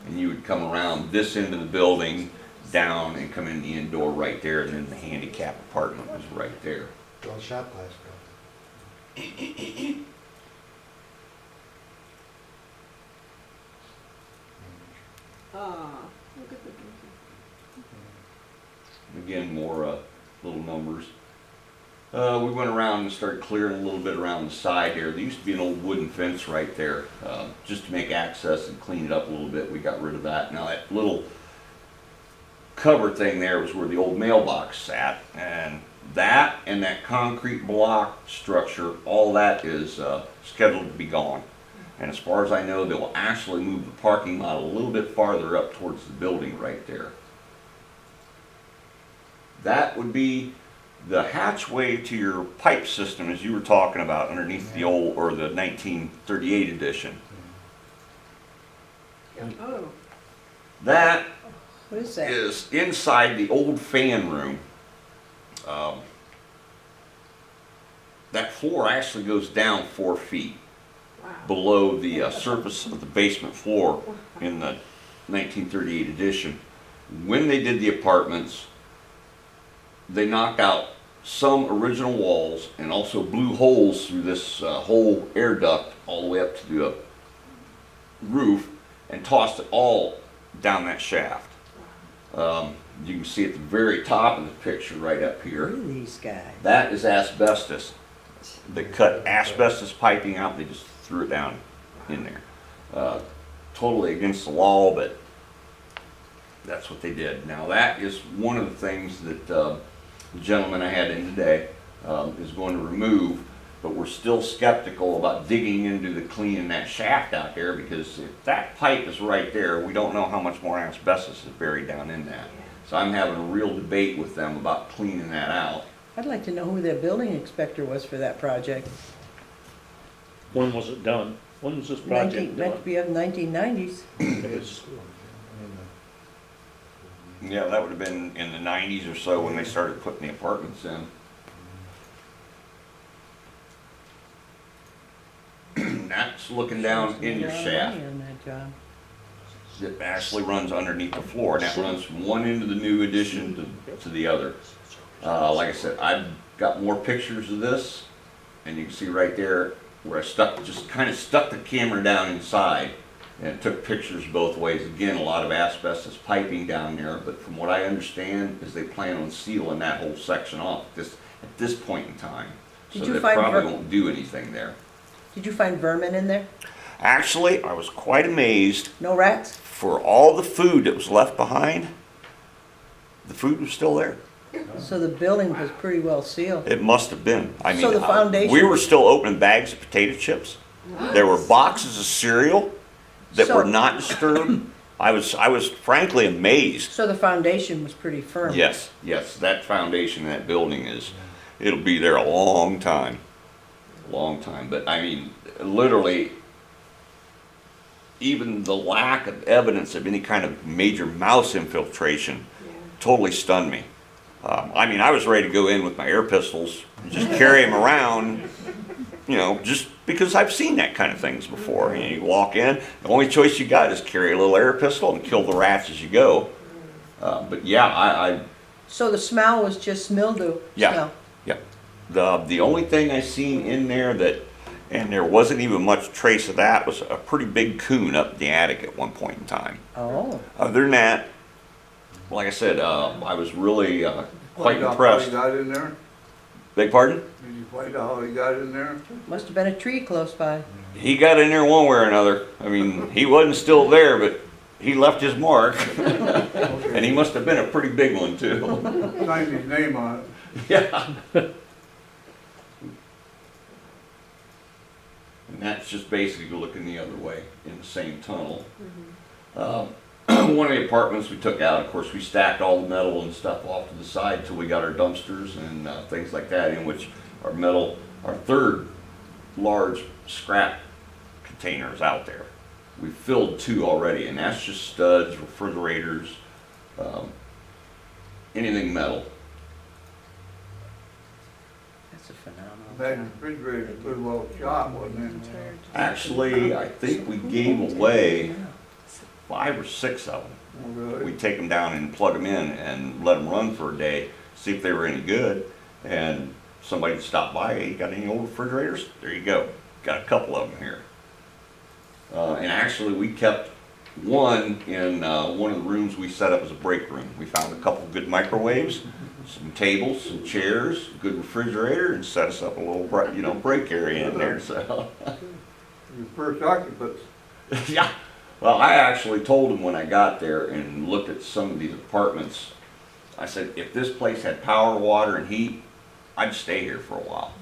And you would come around this end of the building, down and come in the end door right there, and then the handicap apartment was right there. Well, shop class probably. Look at the. Again, more little numbers. We went around and started clearing a little bit around the side here. There used to be an old wooden fence right there, just to make access and clean it up a little bit. We got rid of that. Now that little cover thing there was where the old mailbox sat, and that concrete block structure, all that is scheduled to be gone. And as far as I know, they will actually move the parking lot a little bit farther up towards the building right there. That would be the hatchway to your pipe system, as you were talking about, underneath the old, or the 1938 edition. Oh, What is that? Is inside the old fan room. That floor actually goes down 4 feet wow. below the surface of the basement floor in the 1938 edition. When they did the apartments, they knocked out some original walls and also blew holes through this whole air duct all the way up to the roof and tossed it all down that shaft. You can see at the very top of the picture right up Who here, are these guys? that is asbestos. They cut asbestos piping out, they just threw it down in there. Totally against the law, but that's what they did. Now that is one of the things that the gentleman I had in today is going to remove, but we're still skeptical about digging into the cleaning that shaft out there, because if that pipe is right there, we don't know how much more asbestos is buried down in that. So I'm having a real debate with them about cleaning that out. I'd like to know who their building inspector was for that project. When was it done? When was this project Meant to done? be of 1990s. It's- Yeah, that would have been in the 90s or so when they started putting the apartments in. That's looking down in your Spent a lot of shaft. money on that job. It actually runs underneath the floor, and that runs from one end of the new addition to the other. Like I said, I've got more pictures of this, and you can see right there where I just kind of stuck the camera down inside. and took pictures both ways. Again, a lot of asbestos piping down there, but from what I understand is they plan on sealing that whole section off at this point in time. Did So you they find probably ver- won't do anything there. Did you find vermin in there? Actually, I was quite amazed. No rats? For all the food that was left behind, the food was still there. So the building was pretty well sealed. It must have been. I mean, So the foundation- we were still opening bags of potato chips. There were boxes of cereal that So- were not disturbed. I was frankly amazed. So the foundation was pretty firm? Yes, that foundation, that building it'll be there a long time. Long time. But I mean, literally, even the lack of evidence of any kind of major mouse infiltration totally stunned me. I mean, I was ready to go in with my air pistols and just carry them around, just because I've seen that kind of things before. You walk in, the only choice you got is carry a little air pistol and kill the rats as you go. But yeah, So the smell was just mildew Yeah. smell? the only thing I seen in there and there wasn't even much trace of that, was a pretty big coon up in the attic at one point in time. Oh. Other than that, like I said, I was really quite Find out impressed. How he got in there? Beg pardon? Did you find out how he got in there? Must have been a tree close by. He got in there one way or another. I mean, he wasn't still there, but he left his mark. And he must have been a pretty big one too. Signed his name on it. Yeah. And that's just basically looking the other way in the same tunnel. One of the apartments we took out, of course, we stacked all the metal and stuff off to the side till we got our dumpsters and things like that, in which our third large scrap container is out there. We filled 2 already, and that's just studs, refrigerators, anything metal. That's a phenomenal. That refrigerator pretty well shot, wasn't it? Actually, I think we gave away 5 or 6 of them. Oh, really? We'd take them down and plug them in and let them run for a day, see if they were any good. And somebody would stop by, hey, you got any old refrigerators? There you go. Got a couple of them here. And actually, we kept one in one of the rooms we set up as a break room. We found a couple good microwaves, some tables, some chairs, good refrigerator, and set us up a little break area in there. So, Your first occupants. yeah. Well, I actually told him when I got there and looked at some of these apartments, I said, if this place had power, water, and heat, I'd stay here for a while.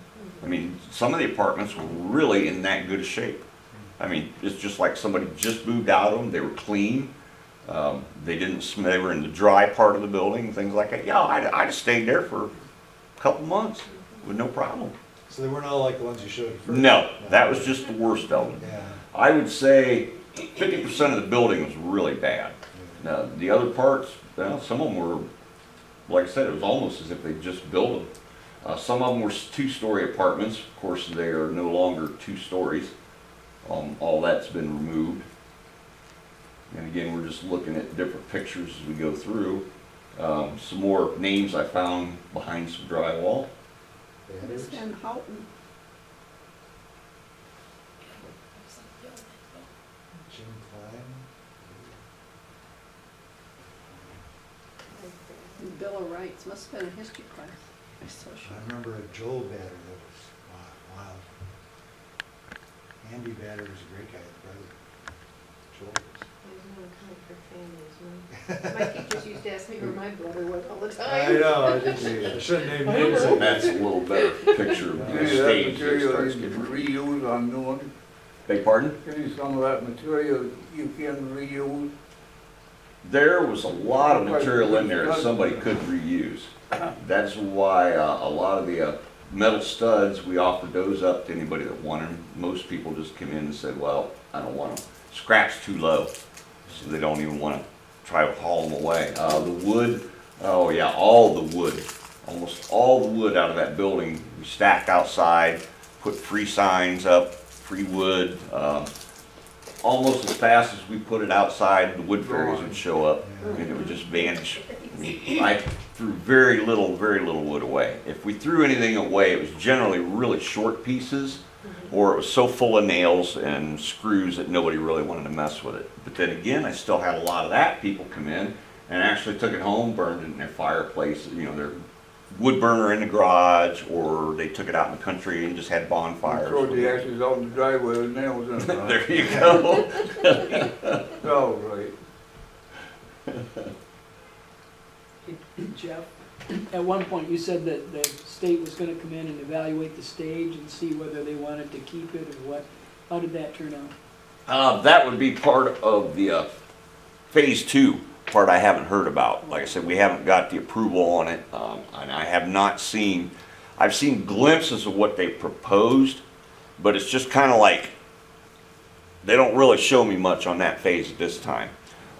I mean, some of the apartments were really in that good a shape. I mean, it's just like somebody just moved out of them. They were clean. They didn't smell. They were in the dry part of the building, things like that. Yeah, I'd stayed there for a couple months with no problem. So they weren't all like the ones you showed first? No, that was just the worst of them. Yeah. I would say 50% of the building was really bad. Now, the other parts, well, some of them were, like I said, it was almost as if they just built them. Some of them were 2-story apartments. Of course, they are no longer 2 stories. All that's been removed. And again, we're just looking at different pictures as we go through. Some more names I found behind some drywall. Miss Van Houten. Jim Klein. And Bill of Rights, must have been a history class. I'm so sure. I remember a Joel Batter that was wild. Andy Batter was a great guy, the brother. Joel was. My teachers used to ask me where my brother was all the time. I know, I shouldn't name names. And that's a little better picture of the Any of that stage that material starts you getting. can reuse on new ones? Beg pardon? Any some of that material you can reuse? There was a lot of material in there that somebody could reuse. That's why a lot of the metal studs, we offered those up to anybody that wanted them. Most people just came in and said, well, I don't want them. Scrap's too low, so they don't even want to try to haul them away. The wood, oh yeah, all the wood, almost all the wood out of that building, we stacked outside, put free signs up, free wood. Almost as fast as we put it outside, the wood fairies would show up and it would just vanish. I mean, I threw very little wood away. If we threw anything away, it was generally really short pieces or it was so full of nails and screws that nobody really wanted to mess with it. But then again, I still had a lot of that people come in and actually took it home, burned it in their fireplace, you know, their wood burner in the garage, or they took it out in the country and just had bonfires. Throw the ashes out in the driveway with nails in them. There you go. Oh, right. Jeff, at one point you said that the state was gonna come in and evaluate the stage and see whether they wanted to keep it or what. How did that turn out? That would be part of the phase 2 part I haven't heard about. Like I said, we haven't got the approval on it, and I have not seen, I've seen glimpses of what they proposed, but it's just kind of like, they don't really show me much on that phase at this time.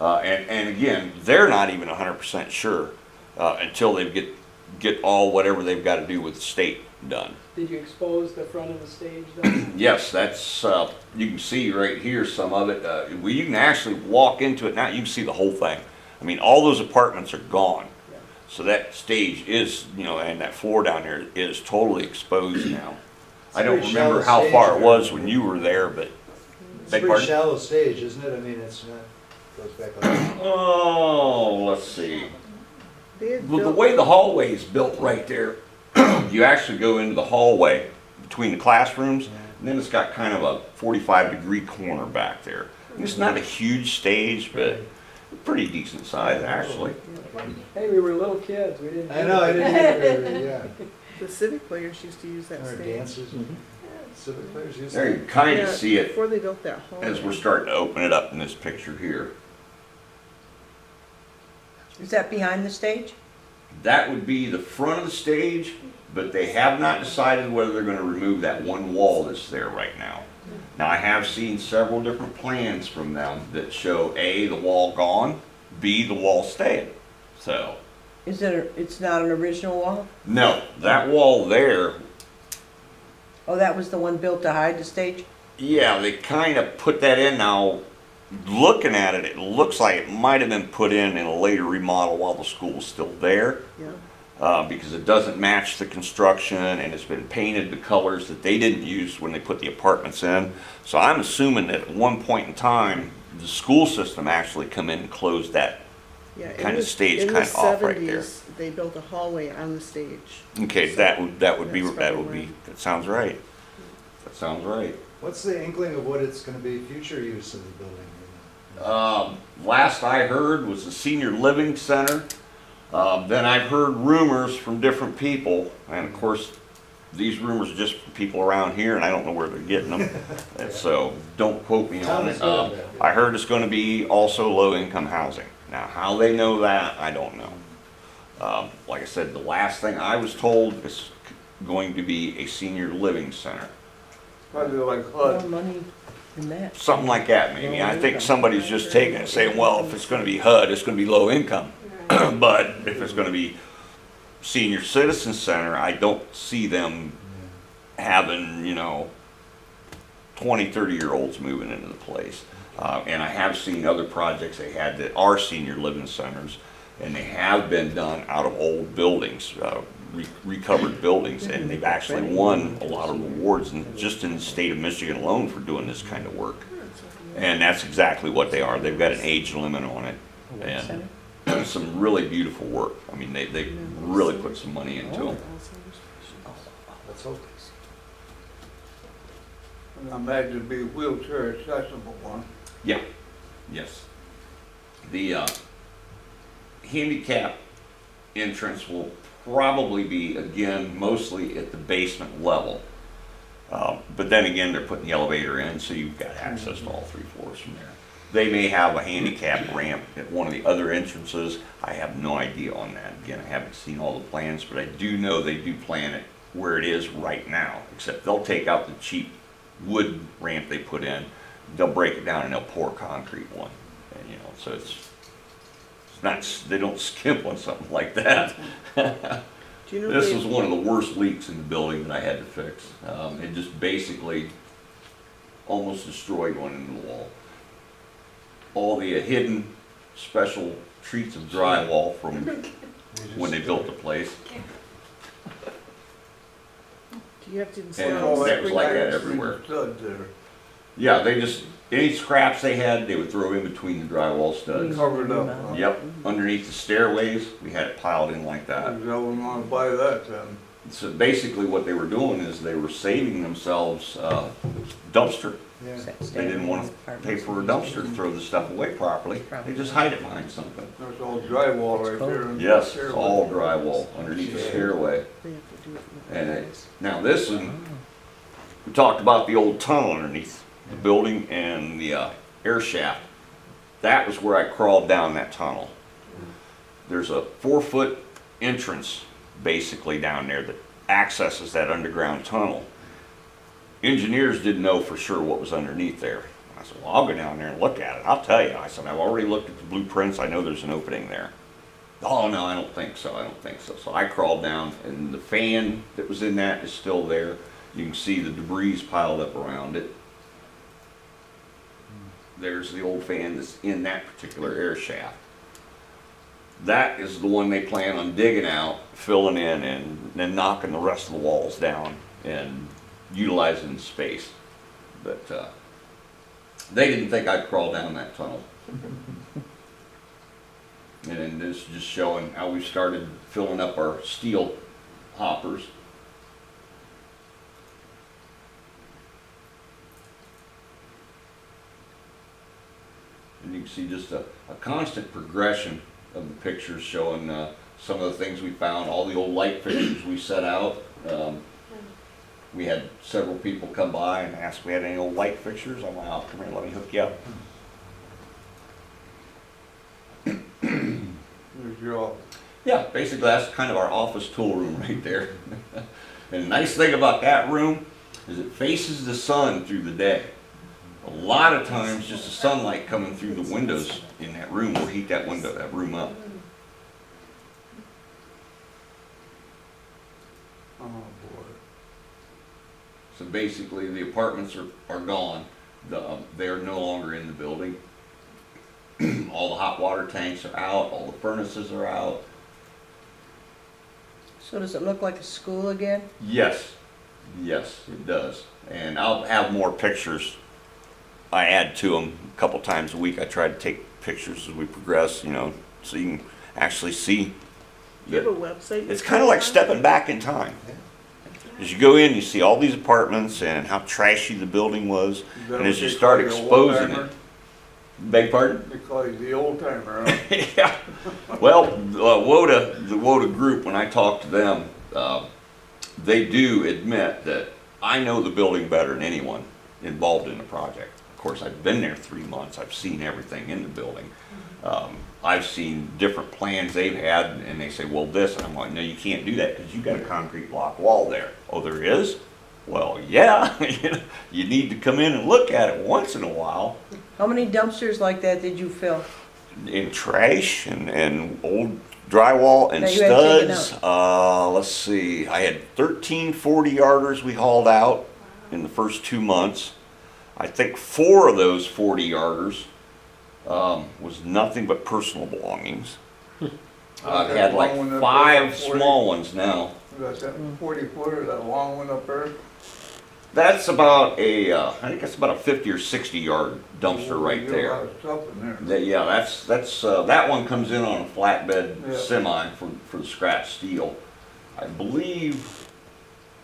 And again, they're not even 100% sure until they get all whatever they've got to do with the state done. Did you expose the front of the stage though? Yes, that's, you can see right here some of it. You can actually walk into it now, you can see the whole thing. I mean, all those apartments are gone. Yeah. So that stage is, you know, and that floor down there is totally exposed now. I don't It's a very remember shallow how stage far it there. was when you were there, but. It's a Beg pretty pardon? shallow stage, isn't it? I mean, it's not, goes back a lot. Oh, let's see. They had Well, the built- way the hallway is built right there, you actually go into the hallway between the classrooms, and then it's got kind of a 45-degree corner back there. And it's not a huge stage, but pretty decent size, actually. Hey, we were little kids, we didn't. I know, I didn't either, yeah. The civic players used to use that Or stage. dances, civic players use There you that. can kind Yeah, of see it Before they built that hall. as we're starting to open it up in this picture here. Is that behind the stage? That would be the front of the stage, but they have not decided whether they're going to remove that one wall that's there right now. Now, I have seen several different plans from them that show A, the wall gone, B, the wall staying. So, Is it, it's not an original wall? no, that wall there, Oh, that was the one built to hide the stage? yeah, they kind of put that in now. Looking at it, it looks like it might have been put in a later remodel while the school was still there. Yeah. Because it doesn't match the construction and it's been painted the colors that they didn't use when they put the apartments in. So I'm assuming that at one point in time, the school system actually come in and closed that. Yeah, in Kind of the- stage in the kind of off right there. 70s, They built a hallway on the stage. Okay, So that would be, that's that probably would be, why. that sounds right. That sounds right. What's the inkling of what it's gonna be, future use of the building? Last I heard was the senior living center. Then I've heard rumors from different people, and of course, these rumors are just from people around here, and I don't know where they're getting them. And so, don't quote me on it. I heard it's gonna be also low-income housing. Now, how they know that, I don't know. Like I said, the last thing I was told is going to be a senior living center. Probably like More HUD. money in that. Something like that, maybe. I think somebody's just taking it, saying, well, if it's gonna be HUD, it's gonna be low income. But if it's gonna be senior citizen center, I don't see them having, you know, 20, 30-year-olds moving into the place. And I have seen other projects they had that are senior living centers, and they have been done out of old buildings, recovered buildings, and they've actually won a lot of awards, just in the state of Michigan alone for doing this kind of work. And that's exactly what they are. They've got an age limit on it, and some really beautiful work. I mean, they really put some money into them. Let's hope. And I imagine it'd be a wheelchair accessible one. Yeah, yes. The handicap entrance will probably be, again, mostly at the basement level. But then again, they're putting the elevator in, so you've got access to all 3 floors from there. They may have a handicap ramp at one of the other entrances. I have no idea on that. Again, I haven't seen all the plans, but I do know they do plan it where it is right now, except they'll take out the cheap wood ramp they put in, they'll break it down and they'll pour concrete one. And, you know, so it's not, they don't skimp on something like that. Do you know This they- was one of the worst leaks in the building that I had to fix. It just basically almost destroyed one in the wall. All the hidden special treats of drywall from when they built the place. Do you have to And install that was like that sprinklers? everywhere. Stud there, Yeah, they just, any scraps they had, they would throw in between the drywall studs. covered up. Huh? Yep, underneath the stairways, we had it piled in like that. I wouldn't wanna buy that then. So basically what they were doing is they were saving themselves dumpster. Yeah. They didn't want to pay for a dumpster to throw the stuff away properly. They just hide it behind something. There's all drywall right there. in the Yes, it's stairway. all drywall underneath the stairway. They have to do it in the And windows. now this one, we talked about the old tunnel underneath the building and the air shaft. That was where I crawled down that tunnel. There's a 4-foot entrance basically down there that accesses that underground tunnel. Engineers didn't know for sure what was underneath there. I said, well, I'll go down there and look at it. I'll tell you. I said, I've already looked at the blueprints. I know there's an opening there. Oh, no, I don't think so. I don't think so. So I crawled down, and the fan that was in that is still there. You can see the debris piled up around it. There's the old fan that's in that particular air shaft. That is the one they plan on digging out, filling in, and then knocking the rest of the walls down and utilizing the space. But they didn't think I'd crawl down that tunnel. And then this is just showing how we started filling up our steel hoppers. And you can see just a constant progression of the pictures showing some of the things we found, all the old light fixtures we set out. We had several people come by and ask if we had any old light fixtures. I'm like, oh, come here, let me hook you up. There's your office. Yeah, basically that's kind of our office tool room right there. And the nice thing about that room is it faces the sun through the day. A lot of times just the sunlight coming through the windows in that room will heat that room up. Oh, boy. So basically the apartments are gone. They're no longer in the building. All the hot water tanks are out, all the furnaces are out. So does it look like a school again? Yes, yes, it does. And I'll have more pictures. I add to them a couple times a week. I try to take pictures as we progress, you know, so you can actually see. Do you have a that website? It's kind of like stepping back in time. As you go in, you see all these apartments and how trashy the building was. Is that And what as you they start call the exposing old-timer? it. Beg pardon? They call you the old timer, huh? Yeah. Well, the WODA group, when I talk to them, they do admit that I know the building better than anyone involved in the project. Of course, I've been there 3 months. I've seen everything in the building. I've seen different plans they've had, and they say, well, this, and I'm like, no, you can't do that because you've got a concrete block wall there. Oh, there is? Well, yeah. You need to come in and look at it once in a while. How many dumpsters like that did you fill? In trash and old drywall and That you had taken studs. Let's see, I had 13 40-yarders we hauled out in the first 2 months. I think 4 of those 40-yarders was nothing but personal belongings. I've had like 5 small ones now. You got that 40-footer, that long one up there? That's about I think that's about a 50 or 60-yard dumpster right You got a there. lot of stuff in there. Yeah, that's that one comes in on a flatbed Yeah. semi for the scrap steel. I believe,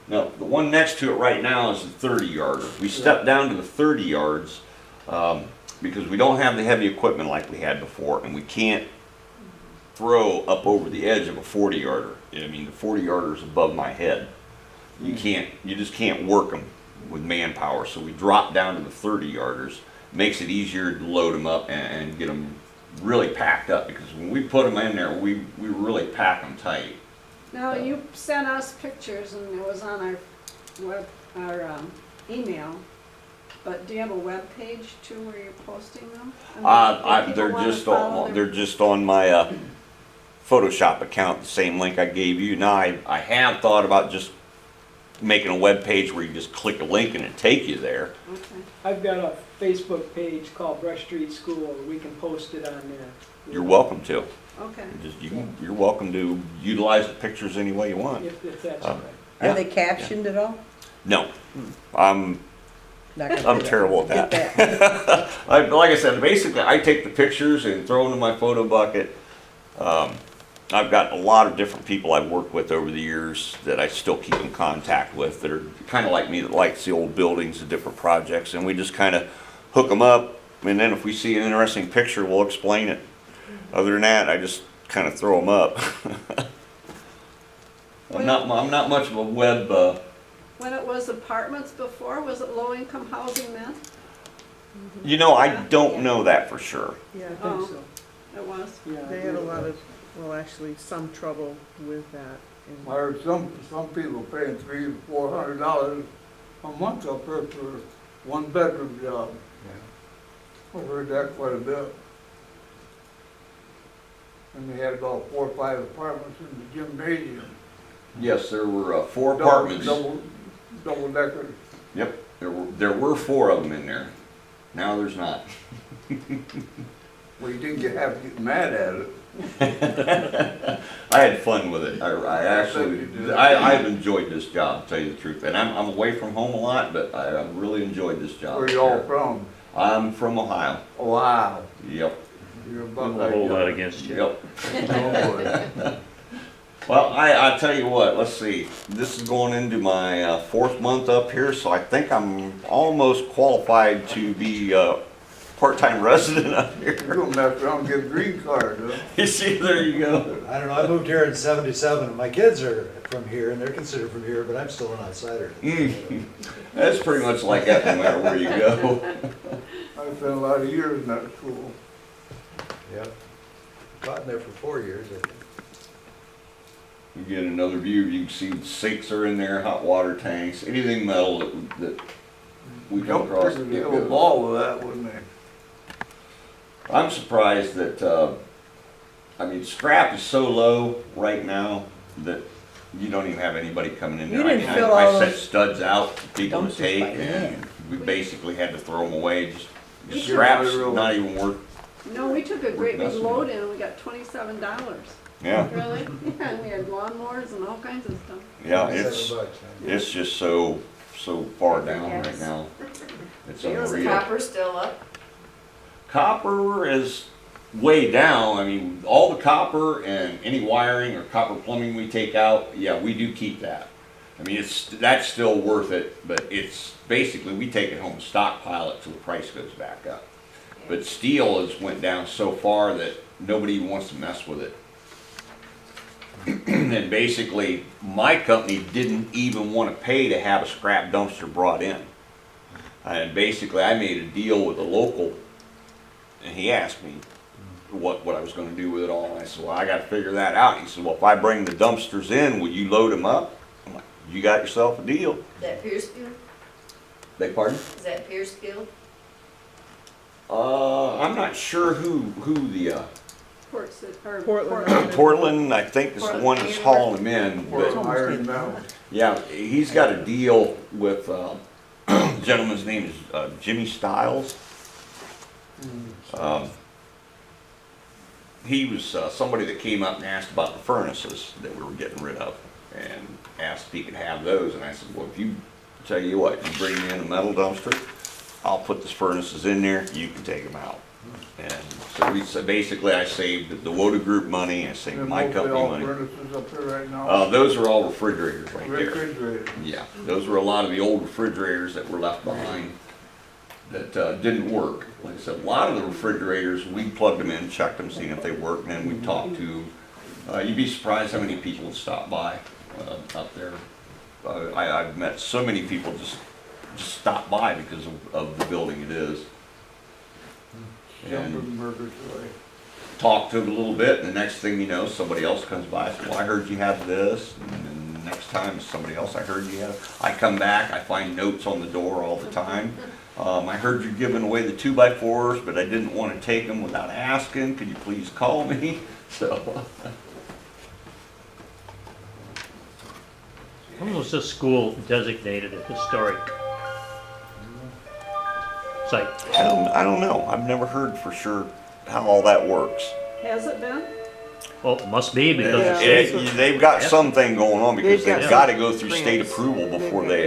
no, the one next to it right now is the 30-yarder. We stepped down to the 30 yards because we don't have the heavy equipment like we had before, and we can't throw up over the edge of a 40-yarder. I mean, the 40-yarder is above my head. You just can't work them with manpower. So we dropped down to the 30-yarders. Makes it easier to load them up and get them really packed up, because when we put them in there, we really pack them tight. Now, you sent us pictures and it was on our email, but do you have a web page too where you're posting them? I mean, if people wanna follow They're just on my Photoshop account, the same link I gave you. Now I have thought about just making a web page where you just click a link and it take you there. Okay. I've got a Facebook page called Brush Street School, we can post it on there. You're welcome to. Okay. You're welcome to utilize the pictures any way you want. If that's Oh. all right. Are Yeah. they captioned at all? No, I'm Not gonna I'm do that. terrible at Get that. Like I said, basically, I take the pictures and throw them in my photo bucket. I've got a lot of different people I've worked with over the years that I still keep in contact with that are kind of like me, that likes the old buildings and different projects, and we just kind of hook them up, and then if we see an interesting picture, we'll explain it. Other than that, I just kind of throw them up. I'm not much of a web, When it was apartments before, was it low-income housing then? you know, I don't know that for sure. Yeah, I think Oh. so. It was? Yeah, I They had a agree. lot of, well, actually, some trouble with that. and- I heard some people paying $300-400 a month up there for one bedroom job. I heard that quite a bit. And they had about 4 or 5 apartments in the gymnasium. Yes, there were 4 apartments. Double decker. Yep, there were 4 of them in there. Now there's not. Well, you didn't have to get mad at it. I had fun with it. I actually, I've enjoyed this job, to tell you the truth. And I'm away from home a lot, but I've really enjoyed this job. Where you all from? I'm from Ohio. Wow. Yep, You're a We'll Buckeye hold that guy. against you. yep. Oh, Well, I'll tell you what, let's see. This is going into my 4th month up here, so I think I'm almost qualified to be a part-time resident up You're here. gonna mess around and get a green card, huh? You see, there you go. I don't know, I moved here in '77, and my kids are from here, and they're considered from here, but I'm still an outsider. That's pretty much like that no matter where you go. I spent a lot of years in that school. Yep. Taught in there for 4 years, I think. You get another view, you can see the sinks are in there, hot water tanks, anything metal that we come across. They have a ball with that, wouldn't they? I'm surprised that, I mean, scrap is so low right now that you don't even have anybody coming in there. You didn't I mean, fill I all set those studs out for people to dumpsters take, by hand. and we basically had to throw them away. Just We did. scrap's not even worth, No, we took a great big Nothing. load in and we got $27. yeah, Really? Yeah, and we had lawnmowers and all kinds of stuff. yeah, $7, it's, huh? it's just so far down right now. It's Is the unreal. copper still up? Copper is way down. I mean, all the copper and any wiring or copper plumbing we take out, yeah, we do keep that. I mean, that's still worth it, but it's basically, we take it home and stockpile it till the price goes back up. But steel has went down so far that nobody even wants to mess with it. And basically, my company didn't even want to pay to have a scrap dumpster brought in. And basically, I made a deal with a local, and he asked me what I was gonna do with it all. And I said, well, I gotta figure that out. He said, well, if I bring the dumpsters in, will you load them up? I'm like, you got yourself a deal. Is that Piercefield? Beg pardon? Is that Piercefield? I'm not sure who the, Portland. Portland, I think is the one that's hauling them in. Or But iron metal. yeah, he's got a deal with, the gentleman's name is Jimmy Stiles. He was somebody that came up and asked about the furnaces that we were getting rid of, and asked if he could have those, and I said, well, if you, tell you what, you bring me in a metal dumpster, I'll put the furnaces in there, you can take them out. And so basically I saved the Woda Group money, I saved They're my mostly company all money. furnaces up there right now. Those are all refrigerators right there. Refrigerator. Yeah, those were a lot of the old refrigerators that were left behind that didn't work. Like I said, a lot of the refrigerators, we plugged them in, checked them, seen if they worked, and then we talked to, you'd be surprised how many people would stop by up there. I've met so many people just stop by because of the building it is. And Jumping burgers away. talk to them a little bit, and the next thing you know, somebody else comes by, and says, well, I heard you have this, and then the next time, somebody else, I heard you have, I come back, I find notes on the door all the time. I heard you're giving away the 2x4s, but I didn't want to take them without asking, could you please call me? So, When was this school designated a historic site? I don't know, I've never heard for sure how all that works. Has it been? Well, it must be because Yeah. They've got something going on because They've they've got gotta go through state grants. approval before they,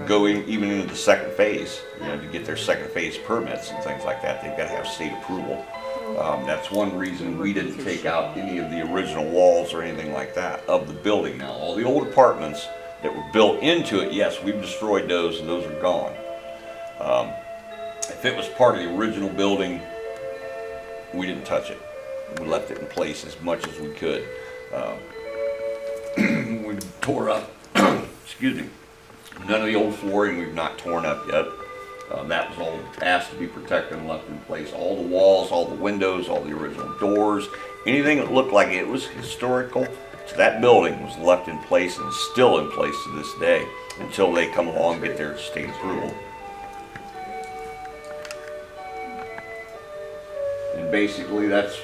go even into the second phase, you know, to get their second phase permits and things like that. They've gotta have state approval. That's one reason we didn't take out any of the original walls or anything like that of the building now. All the old apartments that were built into it, yes, we've destroyed those and those are gone. If it was part of the original building, we didn't touch it. We left it in place as much as we could. We tore up, excuse me, none of the old flooring we've not torn up yet. That was all asked to be protected and left in place. All the walls, all the windows, all the original doors, anything that looked like it was historical to that building was left in place and is still in place to this day until they come along and get their state approval. And basically that's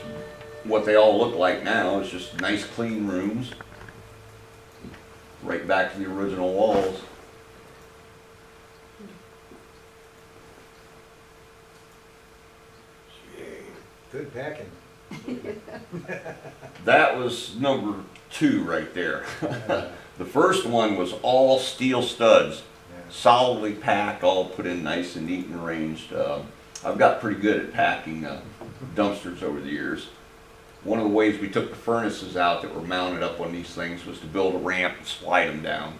what they all look like now, is just nice clean rooms. Right back to the original walls. Good packing. That was number 2 right there. The first one was all steel studs, solidly packed, all put in nice and neat and arranged. I've got pretty good at packing dumpsters over the years. One of the ways we took the furnaces out that were mounted up on these things was to build a ramp and slide them down.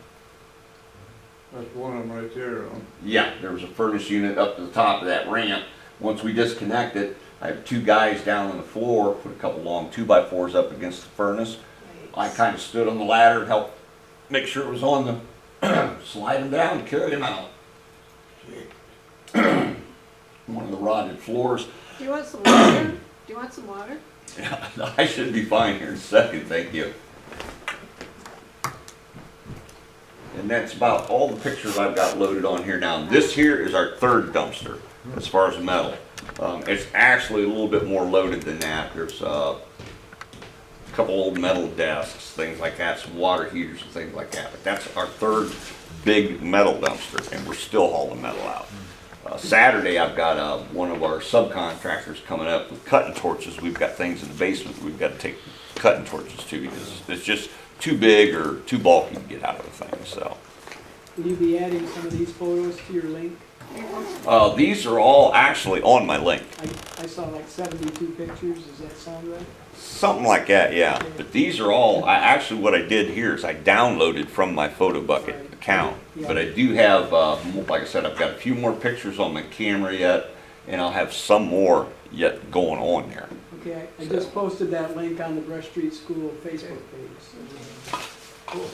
That's one of them right there, huh? Yeah, there was a furnace unit up to the top of that ramp. Once we disconnect it, I have 2 guys down on the floor, put a couple long 2x4s up against the furnace. I kind of stood on the ladder and helped make sure it was on the, slide them down, carry them out. One of the rotted floors. Do you want some water? Do you want some water? Yeah, I should be fine here in a second, thank you. And that's about all the pictures I've got loaded on here now. This here is our 3rd dumpster, as far as metal. It's actually a little bit more loaded than that. There's a couple old metal desks, things like that, some water heaters and things like that. But that's our 3rd big metal dumpster, and we're still hauling metal out. Saturday, I've got one of our subcontractors coming up with cutting torches. We've got things in the basement we've got to take cutting torches to because it's just too big or too bulky to get out of the thing. So Will you be adding some of these photos to your link? these are all actually on my link. I saw like 72 pictures, does that sound right? Something like that, yeah. But these are all, actually what I did here is I downloaded from my Photo Bucket account. But I do have, like I said, I've got a few more pictures on my camera yet, and I'll have some more yet going on there. Okay, I just posted that link on the Brush Street School Facebook page. Cool.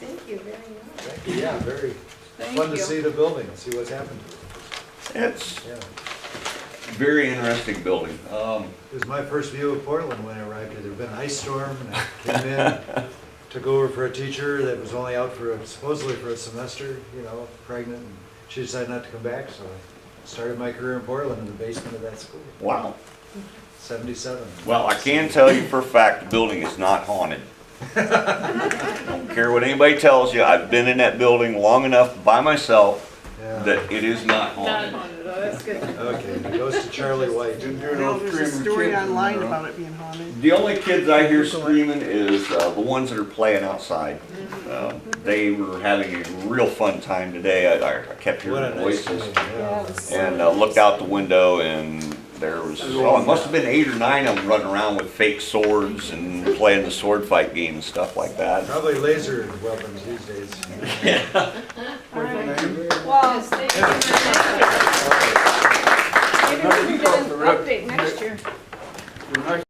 Thank you very much. Thank you. Yeah, very Thank fun to you. see the building and see what's happened. It's Yeah. a very interesting building. It was my first view of Portland when I arrived here. There'd been an ice storm and I came in, took over for a teacher that was only out for supposedly for a semester, you know, pregnant, and she decided not to come back, so I started my career in Portland in the basement of that school. Wow. 77. Well, I can tell you for a fact, the building is not haunted. Don't care what anybody tells you, I've been in that building long enough by myself Yeah. that it is not haunted. That's good. Okay, it goes to Charlie White. Didn't hear Well, no there's screaming a kids story in online there, huh? about it being haunted. The only kids I hear screaming is the ones that are playing outside. They were having a real fun time today. I kept What hearing a nice voices day. and looked out the window and there was, oh, it must have been 8 or 9 of them running around with fake swords and playing the sword fight game and stuff like that. Probably laser weapons these days. All right. Well, thank you very much. Maybe we can get an update next year. Your next